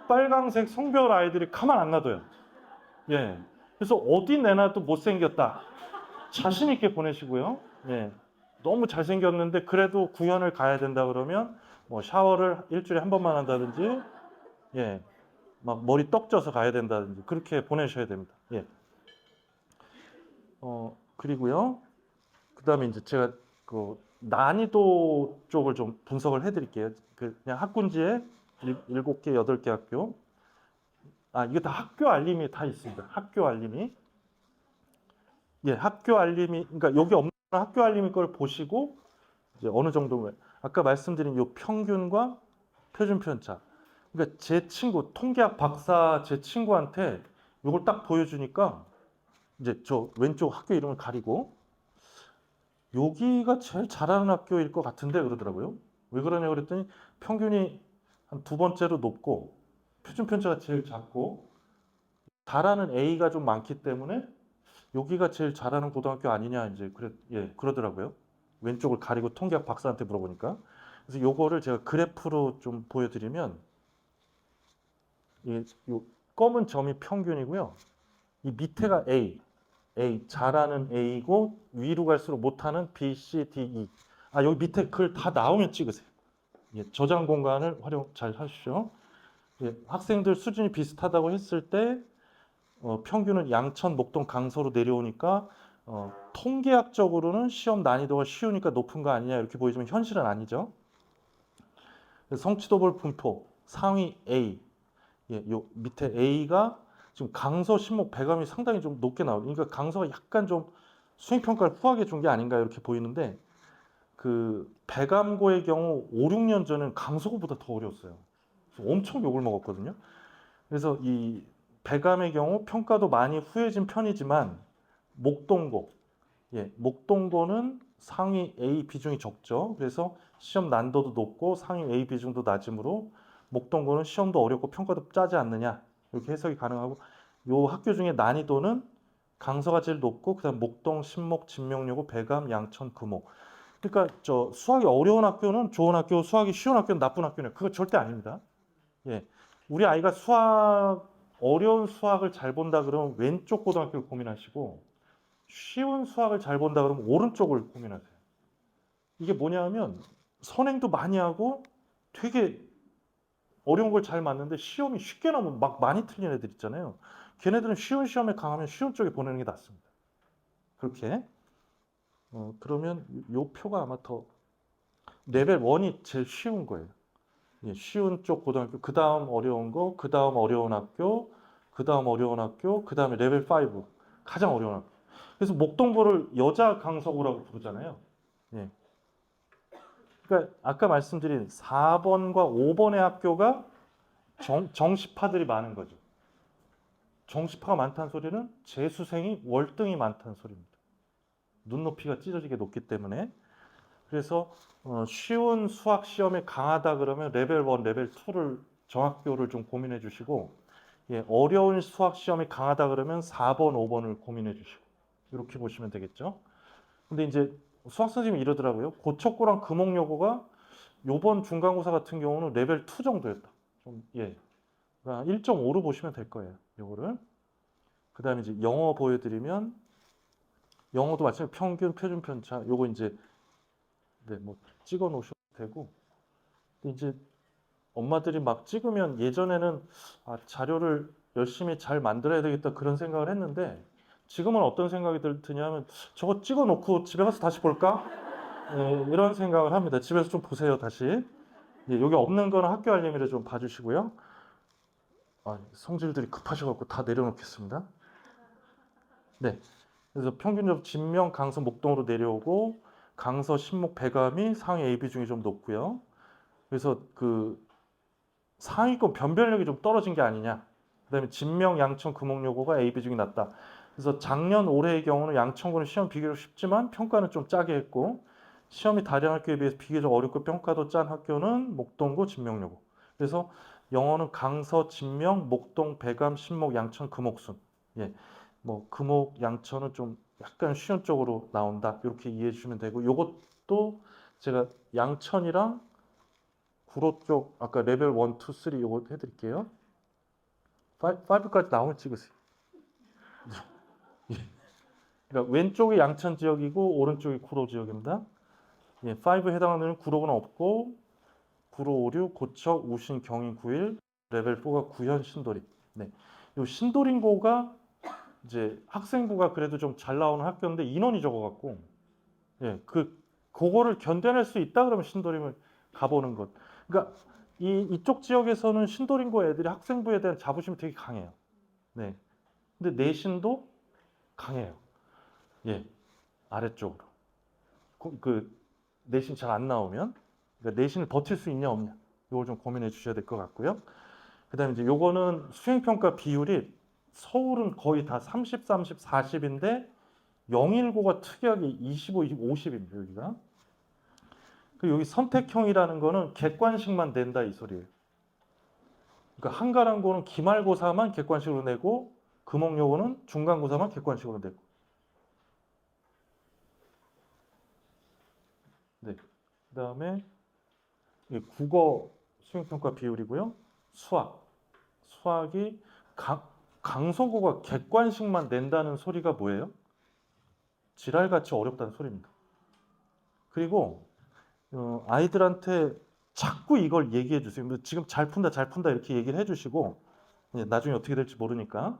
빨강색 성별 아이들이 가만 안 놔둬요. 예. 그래서 어디 내놔도 못생겼다. 자신 있게 보내시고요. 예. 너무 잘생겼는데 그래도 구현을 가야 된다 그러면 뭐 샤워를 일주일에 한 번만 한다든지, 예. 막 머리 떡져서 가야 된다든지 그렇게 보내셔야 됩니다. 예. 그리고요. 그다음에 이제 제가 그 난이도 쪽을 좀 분석을 해드릴게요. 그냥 학군지에 7개, 8개 학교. 아, 이거 다 학교 알림이 다 있습니다. 학교 알림이. 예, 학교 알림이, 그러니까 여기 없는 학교 알림이 걸 보시고 이제 어느 정도 아까 말씀드린 요 평균과 표준 편차. 그러니까 제 친구 통계학 박사 제 친구한테 요걸 딱 보여주니까 이제 저 왼쪽 학교 이름을 가리고 여기가 제일 잘하는 학교일 것 같은데 그러더라고요. 왜 그러냐 그랬더니 평균이 한 두 번째로 높고 표준 편차가 제일 작고 잘하는 A가 좀 많기 때문에 여기가 제일 잘하는 고등학교 아니냐 이제 그러더라고요. 왼쪽을 가리고 통계학 박사한테 물어보니까. 그래서 요거를 제가 그래프로 좀 보여드리면 요 검은 점이 평균이고요. 이 밑에가 A 잘하는 A고 위로 갈수록 못하는 B, C, D, E. 아 여기 밑에 글 다 나오면 찍으세요. 예, 저장 공간을 활용 잘 하십시오. 예, 학생들 수준이 비슷하다고 했을 때 평균은 양천, 목동, 강서로 내려오니까 통계학적으로는 시험 난이도가 쉬우니까 높은 거 아니냐 이렇게 보이지만 현실은 아니죠. 성취도별 분포 상위 A, 예, 요 밑에 A가 지금 강서, 신목, 배감이 상당히 좀 높게 나오고, 그러니까 강서가 약간 좀 수행평가를 후하게 준 게 아닌가 이렇게 보이는데 그 배감고의 경우 5, 6년 전은 강서고보다 더 어려웠어요. 그래서 엄청 욕을 먹었거든요. 그래서 이 배감의 경우 평가도 많이 후해진 편이지만 목동고, 예, 목동고는 상위 A 비중이 적죠. 그래서 시험 난도도 높고 상위 A 비중도 낮으므로 목동고는 시험도 어렵고 평가도 짜지 않느냐 이렇게 해석이 가능하고 요 학교 중에 난이도는 강서가 제일 높고 그다음 목동, 신목, 진명여고, 배감, 양천, 금호. 그러니까 저 수학이 어려운 학교는 좋은 학교, 수학이 쉬운 학교는 나쁜 학교는 그거 절대 아닙니다. 예, 우리 아이가 어려운 수학을 잘 본다 그러면 왼쪽 고등학교를 고민하시고 쉬운 수학을 잘 본다 그러면 오른쪽을 고민하세요. 이게 뭐냐 하면 선행도 많이 하고 되게 어려운 걸 잘 맞는데 시험이 쉽게 나오면 막 많이 틀린 애들 있잖아요. 걔네들은 쉬운 시험에 강하면 쉬운 쪽에 보내는 게 낫습니다. 그렇게. 그러면 요 표가 아마 더 레벨 1이 제일 쉬운 거예요. 예, 쉬운 쪽 고등학교, 그 다음 어려운 거, 그 다음 어려운 학교, 그 다음 어려운 학교, 그 다음에 레벨 5, 가장 어려운 학교. 그래서 목동고를 여자 강서고라고 부르잖아요. 예. 그러니까 아까 말씀드린 4번과 5번의 학교가 정시파들이 많은 거죠. 정시파가 많다는 소리는 재수생이 월등히 많다는 소리입니다. 눈높이가 찢어지게 높기 때문에. 그래서 쉬운 수학 시험에 강하다 그러면 레벨 1, 레벨 2를 정학교를 좀 고민해 주시고 예, 어려운 수학 시험이 강하다 그러면 4번, 5번을 고민해 주시고 이렇게 보시면 되겠죠. 근데 이제 수학 선생님이 이러더라고요. 고척고랑 금옥여고가 요번 중간고사 같은 경우는 레벨 2 정도였다. 좀 예. 1.5로 보시면 될 거예요. 요거를. 그다음에 이제 영어 보여드리면 영어도 마찬가지로 평균, 표준 편차. 요거 이제 네, 뭐 찍어 놓으셔도 되고. 이제 엄마들이 막 찍으면 예전에는 자료를 열심히 잘 만들어야 되겠다 그런 생각을 했는데 지금은 어떤 생각이 드냐면 저거 찍어 놓고 집에 가서 다시 볼까? 예, 이런 생각을 합니다. 집에서 좀 보세요, 다시. 예, 여기 없는 거는 학교 알림이라 좀 봐주시고요. 성질들이 급하셔갖고 다 내려놓겠습니다. 네. 그래서 평균적으로 진명, 강서, 목동으로 내려오고 강서, 신목, 배감이 상위 AB 중에 좀 높고요. 그래서 그 상위권 변별력이 좀 떨어진 게 아니냐. 그다음에 진명, 양천, 금옥 요거가 A 비중이 낮다. 그래서 작년 올해의 경우는 양천구는 시험 비교적 쉽지만 평가는 좀 짜게 했고 시험이 다른 학교에 비해서 비교적 어렵고 평가도 짠 학교는 목동구, 진명여고. 그래서 영어는 강서, 진명, 목동, 배감, 신목, 양천, 금옥순. 예, 뭐 금옥, 양천은 좀 약간 쉬운 쪽으로 나온다. 이렇게 이해해 주시면 되고 요것도 제가 양천이랑 구로 쪽 아까 레벨 1, 2, 3 요거 해드릴게요. 5까지 나오면 찍으세요. 그러니까 왼쪽이 양천 지역이고 오른쪽이 구로 지역입니다. 예, 5에 해당하는 구로는 없고 구로 56, 고척, 우신, 경인 91, 레벨 4가 구현, 신도림. 네, 요 신도림고가 이제 학생부가 그래도 좀 잘 나오는 학교인데 인원이 적어갖고 예, 그거를 견뎌낼 수 있다 그러면 신도림을 가보는 것. 그러니까 이쪽 지역에서는 신도림고 애들이 학생부에 대한 자부심이 되게 강해요. 네, 근데 내신도 강해요. 예, 아래쪽으로. 그 내신 잘 안 나오면 그러니까 내신을 버틸 수 있냐 없냐 이걸 좀 고민해 주셔야 될 것 같고요. 그다음에 이제 요거는 수행평가 비율이 서울은 거의 다 30, 30, 40인데 영일고가 특이하게 25, 20, 50입니다. 여기가. 그 여기 선택형이라는 거는 객관식만 낸다 이 소리예요. 그러니까 한가람고는 기말고사만 객관식으로 내고 금옥여고는 중간고사만 객관식으로 내고. 네. 그다음에 국어 수행평가 비율이고요. 수학이 강서구가 객관식만 낸다는 소리가 뭐예요? 지랄같이 어렵다는 소리입니다. 그리고 아이들한테 자꾸 이걸 얘기해 주세요. 지금 잘 푼다, 잘 푼다 이렇게 얘기를 해주시고 나중에 어떻게 될지 모르니까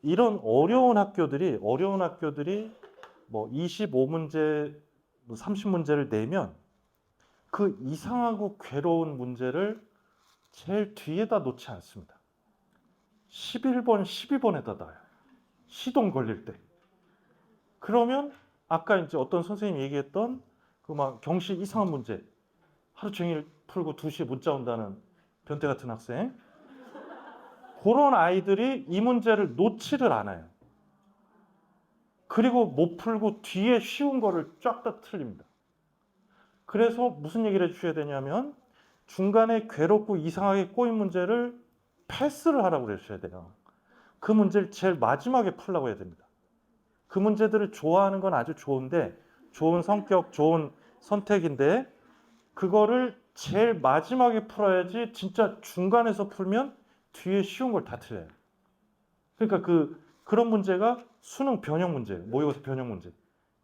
이런 어려운 학교들이 뭐 25문제, 30문제를 내면 그 이상하고 괴로운 문제를 제일 뒤에다 놓지 않습니다. 11번, 12번에다 놔요. 시동 걸릴 때. 그러면 아까 이제 어떤 선생님이 얘기했던 그 막 경시 이상한 문제 하루 종일 풀고 2시에 문자 온다는 변태 같은 학생 그런 아이들이 이 문제를 놓지를 않아요. 그리고 못 풀고 뒤에 쉬운 거를 쫙 다 틀립니다. 그래서 무슨 얘기를 해주셔야 되냐면 중간에 괴롭고 이상하게 꼬인 문제를 패스를 하라고 그러셔야 돼요. 그 문제를 제일 마지막에 풀라고 해야 됩니다. 그 문제들을 좋아하는 건 아주 좋은데 좋은 성격, 좋은 선택인데 그거를 제일 마지막에 풀어야지 진짜 중간에서 풀면 뒤에 쉬운 걸 다 틀려요. 그러니까 그런 문제가 수능 변형 문제, 모의고사 변형 문제.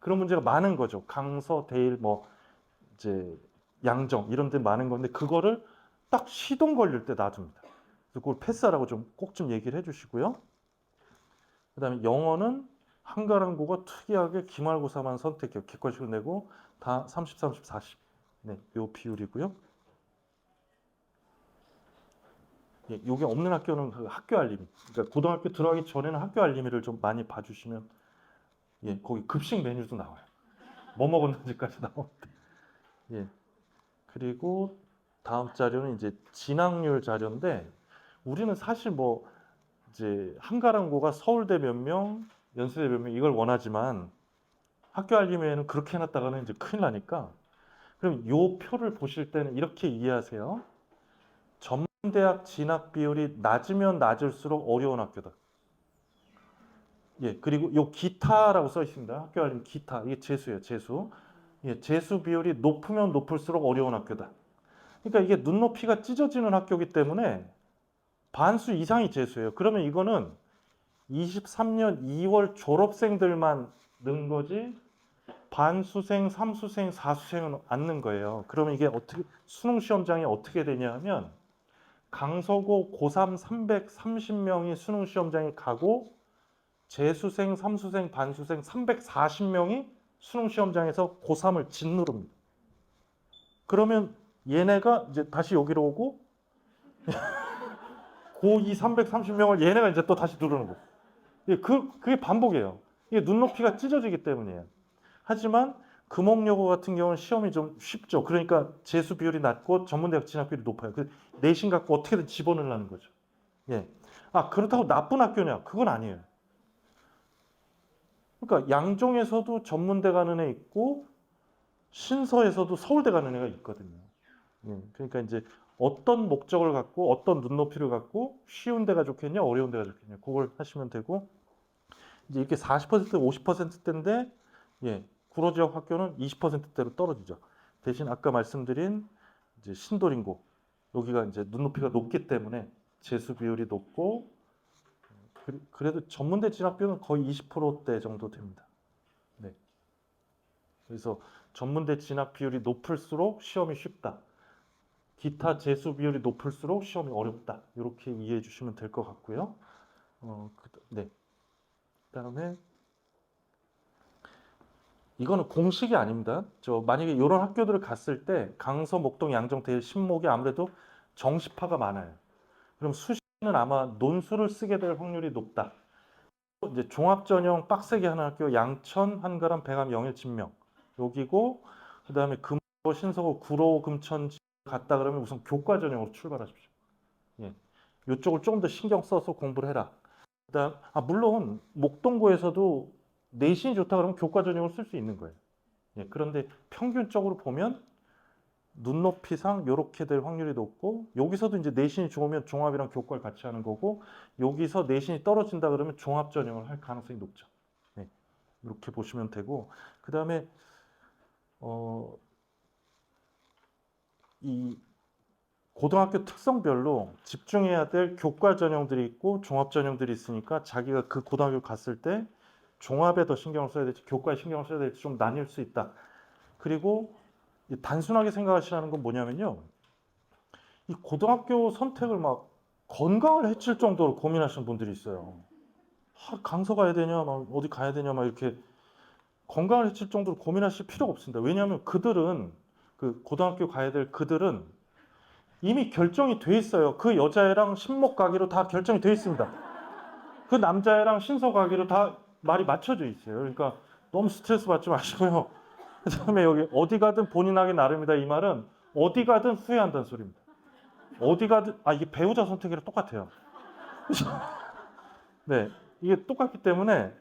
그런 문제가 많은 거죠. 강서, 대일, 뭐 이제 양정 이런 데 많은 건데 그거를 딱 시동 걸릴 때 놔둡니다. 그래서 그걸 패스하라고 좀 꼭 좀 얘기를 해주시고요. 그다음에 영어는 한가람고가 특이하게 기말고사만 선택해요. 객관식으로 내고 다 30, 30, 40. 네, 요 비율이고요. 예, 요게 없는 학교는 그 학교 알림이. 그러니까 고등학교 들어가기 전에는 학교 알림이를 좀 많이 봐주시면 예, 거기 급식 메뉴도 나와요. 뭐 먹었는지까지 나오는데. 예. 그리고 다음 자료는 이제 진학률 자료인데 우리는 사실 뭐 이제 한가람고가 서울대 몇 명, 연세대 몇 명 이걸 원하지만 학교 알림에는 그렇게 해놨다가는 이제 큰일 나니까 그럼 요 표를 보실 때는 이렇게 이해하세요. 전문대학 진학 비율이 낮으면 낮을수록 어려운 학교다. 예, 그리고 요 기타라고 써 있습니다. 학교 알림 기타 이게 재수예요, 재수. 예, 재수 비율이 높으면 높을수록 어려운 학교다. 그러니까 이게 눈높이가 찢어지는 학교이기 때문에 반수 이상이 재수예요. 그러면 이거는 23년 2월 졸업생들만 넣은 거지 반수생, 삼수생, 사수생은 안 넣은 거예요. 그러면 이게 어떻게 수능 시험장이 어떻게 되냐 하면 강서고 고3 330명이 수능 시험장에 가고 재수생, 삼수생, 반수생 340명이 수능 시험장에서 고3을 짓누릅니다. 그러면 얘네가 이제 다시 여기로 오고 고2 330명을 얘네가 이제 또 다시 누르는 거예요. 그게 반복이에요. 이게 눈높이가 찢어지기 때문이에요. 하지만 금옥여고 같은 경우는 시험이 좀 쉽죠. 그러니까 재수 비율이 낮고 전문대학 진학 비율이 높아요. 그 내신 갖고 어떻게든 집어넣으려는 거죠. 예. 아, 그렇다고 나쁜 학교냐? 그건 아니에요. 그러니까 양종에서도 전문대 가는 애 있고 신서에서도 서울대 가는 애가 있거든요. 예. 그러니까 이제 어떤 목적을 갖고 어떤 눈높이를 갖고 쉬운 데가 좋겠냐, 어려운 데가 좋겠냐, 그걸 하시면 되고 이제 이렇게 40% 50%대인데 예, 구로 지역 학교는 20%대로 떨어지죠. 대신 아까 말씀드린 이제 신도림고 여기가 이제 눈높이가 높기 때문에 재수 비율이 높고 그래도 전문대 진학비율은 거의 20%대 정도 됩니다. 네. 그래서 전문대 진학 비율이 높을수록 시험이 쉽다. 기타 재수 비율이 높을수록 시험이 어렵다. 이렇게 이해해 주시면 될 것 같고요. 네. 그다음에 이거는 공식이 아닙니다. 저 만약에 이런 학교들을 갔을 때 강서, 목동, 양정, 대일, 신목이 아무래도 정시파가 많아요. 그럼 수시는 아마 논술을 쓰게 될 확률이 높다. 이제 종합전형 빡세게 하는 학교 양천, 한가람, 백암, 영일, 진명 여기고 그다음에 금호, 신서고, 구로, 금천 갔다 그러면 우선 교과 전형으로 출발하십시오. 예. 이쪽을 조금 더 신경 써서 공부를 해라. 그다음 물론 목동고에서도 내신이 좋다 그러면 교과 전형을 쓸 수 있는 거예요. 예. 그런데 평균적으로 보면 눈높이상 이렇게 될 확률이 높고 여기서도 이제 내신이 좋으면 종합이랑 교과를 같이 하는 거고 여기서 내신이 떨어진다 그러면 종합 전형을 할 가능성이 높죠. 네, 이렇게 보시면 되고 그 다음에 이 고등학교 특성별로 집중해야 될 교과 전형들이 있고 종합 전형들이 있으니까 자기가 그 고등학교 갔을 때 종합에 더 신경을 써야 될지 교과에 신경을 써야 될지 좀 나뉠 수 있다. 그리고 단순하게 생각하시라는 건 뭐냐면요. 이 고등학교 선택을 막 건강을 해칠 정도로 고민하시는 분들이 있어요. 강서 가야 되냐, 막 어디 가야 되냐, 막 이렇게 건강을 해칠 정도로 고민하실 필요가 없습니다. 왜냐하면 그들은 그 고등학교 가야 될 그들은 이미 결정이 돼 있어요. 그 여자애랑 신목 가기로 다 결정이 돼 있습니다. 그 남자애랑 신서 가기로 다 말이 맞춰져 있어요. 그러니까 너무 스트레스 받지 마시고요. 그다음에 여기 어디 가든 본인 하기 나름이다 이 말은 어디 가든 후회한다는 소리입니다. 어디 가든 이게 배우자 선택이랑 똑같아요. 네, 이게 똑같기 때문에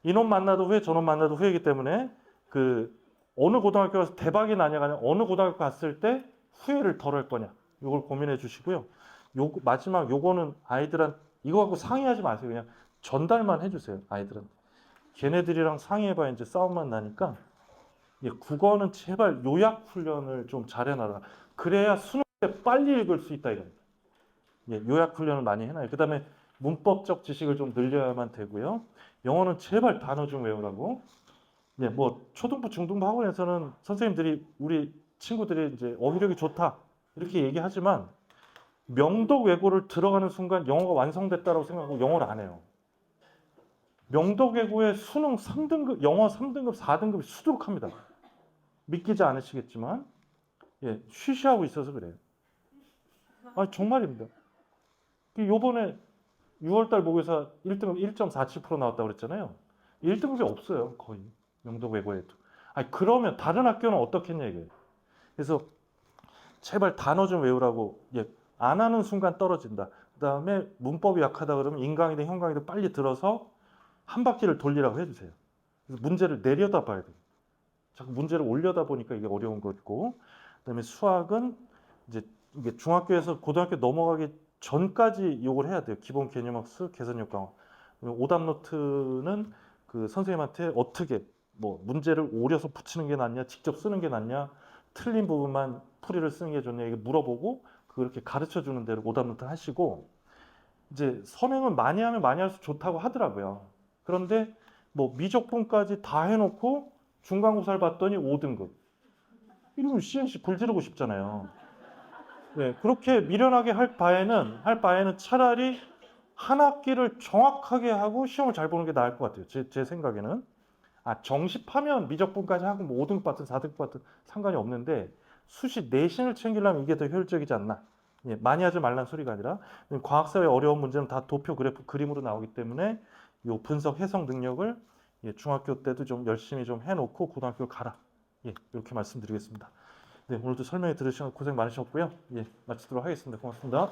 이놈 만나도 후회, 저놈 만나도 후회이기 때문에 그 어느 고등학교 가서 대박이 나냐가 아니라 어느 고등학교 갔을 때 후회를 덜 할 거냐 이걸 고민해 주시고요. 마지막 요거는 아이들한 이거 갖고 상의하지 마세요. 그냥 전달만 해주세요. 아이들은 걔네들이랑 상의해봐야 이제 싸움만 나니까 국어는 제발 요약 훈련을 좀 잘해놔라. 그래야 수능 때 빨리 읽을 수 있다 이겁니다. 요약 훈련을 많이 해놔요. 그 다음에 문법적 지식을 좀 늘려야만 되고요. 영어는 제발 단어 좀 외우라고. 뭐 초등부, 중등부 학원에서는 선생님들이 우리 친구들이 이제 어휘력이 좋다 이렇게 얘기하지만 명독 외고를 들어가는 순간 영어가 완성됐다고 생각하고 영어를 안 해요. 명독 외고의 수능 3등급, 영어 3등급, 4등급이 수두룩합니다. 믿기지 않으시겠지만 쉬쉬하고 있어서 그래요. 정말입니다. 요번에 6월달 모의고사 1등급 1.47% 나왔다고 그랬잖아요. 1등급이 없어요. 거의. 명독 외고에도. 그러면 다른 학교는 어떻겠냐 이게. 그래서 제발 단어 좀 외우라고. 안 하는 순간 떨어진다. 그다음에 문법이 약하다 그러면 인강이든 형강이든 빨리 들어서 한 바퀴를 돌리라고 해주세요. 그래서 문제를 내려다 봐야 돼요. 자꾸 문제를 올려다 보니까 이게 어려운 거고. 그다음에 수학은 이제 이게 중학교에서 고등학교 넘어가기 전까지 이걸 해야 돼요. 기본 개념학습, 계산력 강화. 오답 노트는 그 선생님한테 어떻게 뭐 문제를 오려서 붙이는 게 낫냐, 직접 쓰는 게 낫냐, 틀린 부분만 풀이를 쓰는 게 좋냐 이게 물어보고 그렇게 가르쳐 주는 대로 오답 노트 하시고 이제 선행을 많이 하면 많이 할수록 좋다고 하더라고요. 그런데 뭐 미적분까지 다 해놓고 중간고사를 봤더니 5등급. 이러면 CNC 불 지르고 싶잖아요. 그렇게 미련하게 할 바에는 차라리 한 학기를 정확하게 하고 시험을 잘 보는 게 나을 것 같아요. 제 생각에는. 정시파면 미적분까지 하고 뭐 5등급 받든 4등급 받든 상관이 없는데 수시 내신을 챙기려면 이게 더 효율적이지 않나. 많이 하지 말란 소리가 아니라 과학사회 어려운 문제는 다 도표, 그래프, 그림으로 나오기 때문에 이 분석, 해석 능력을 중학교 때도 좀 열심히 좀 해놓고 고등학교 가라. 예, 이렇게 말씀드리겠습니다. 네, 오늘도 설명해 들으시고 고생 많으셨고요. 예, 마치도록 하겠습니다. 고맙습니다.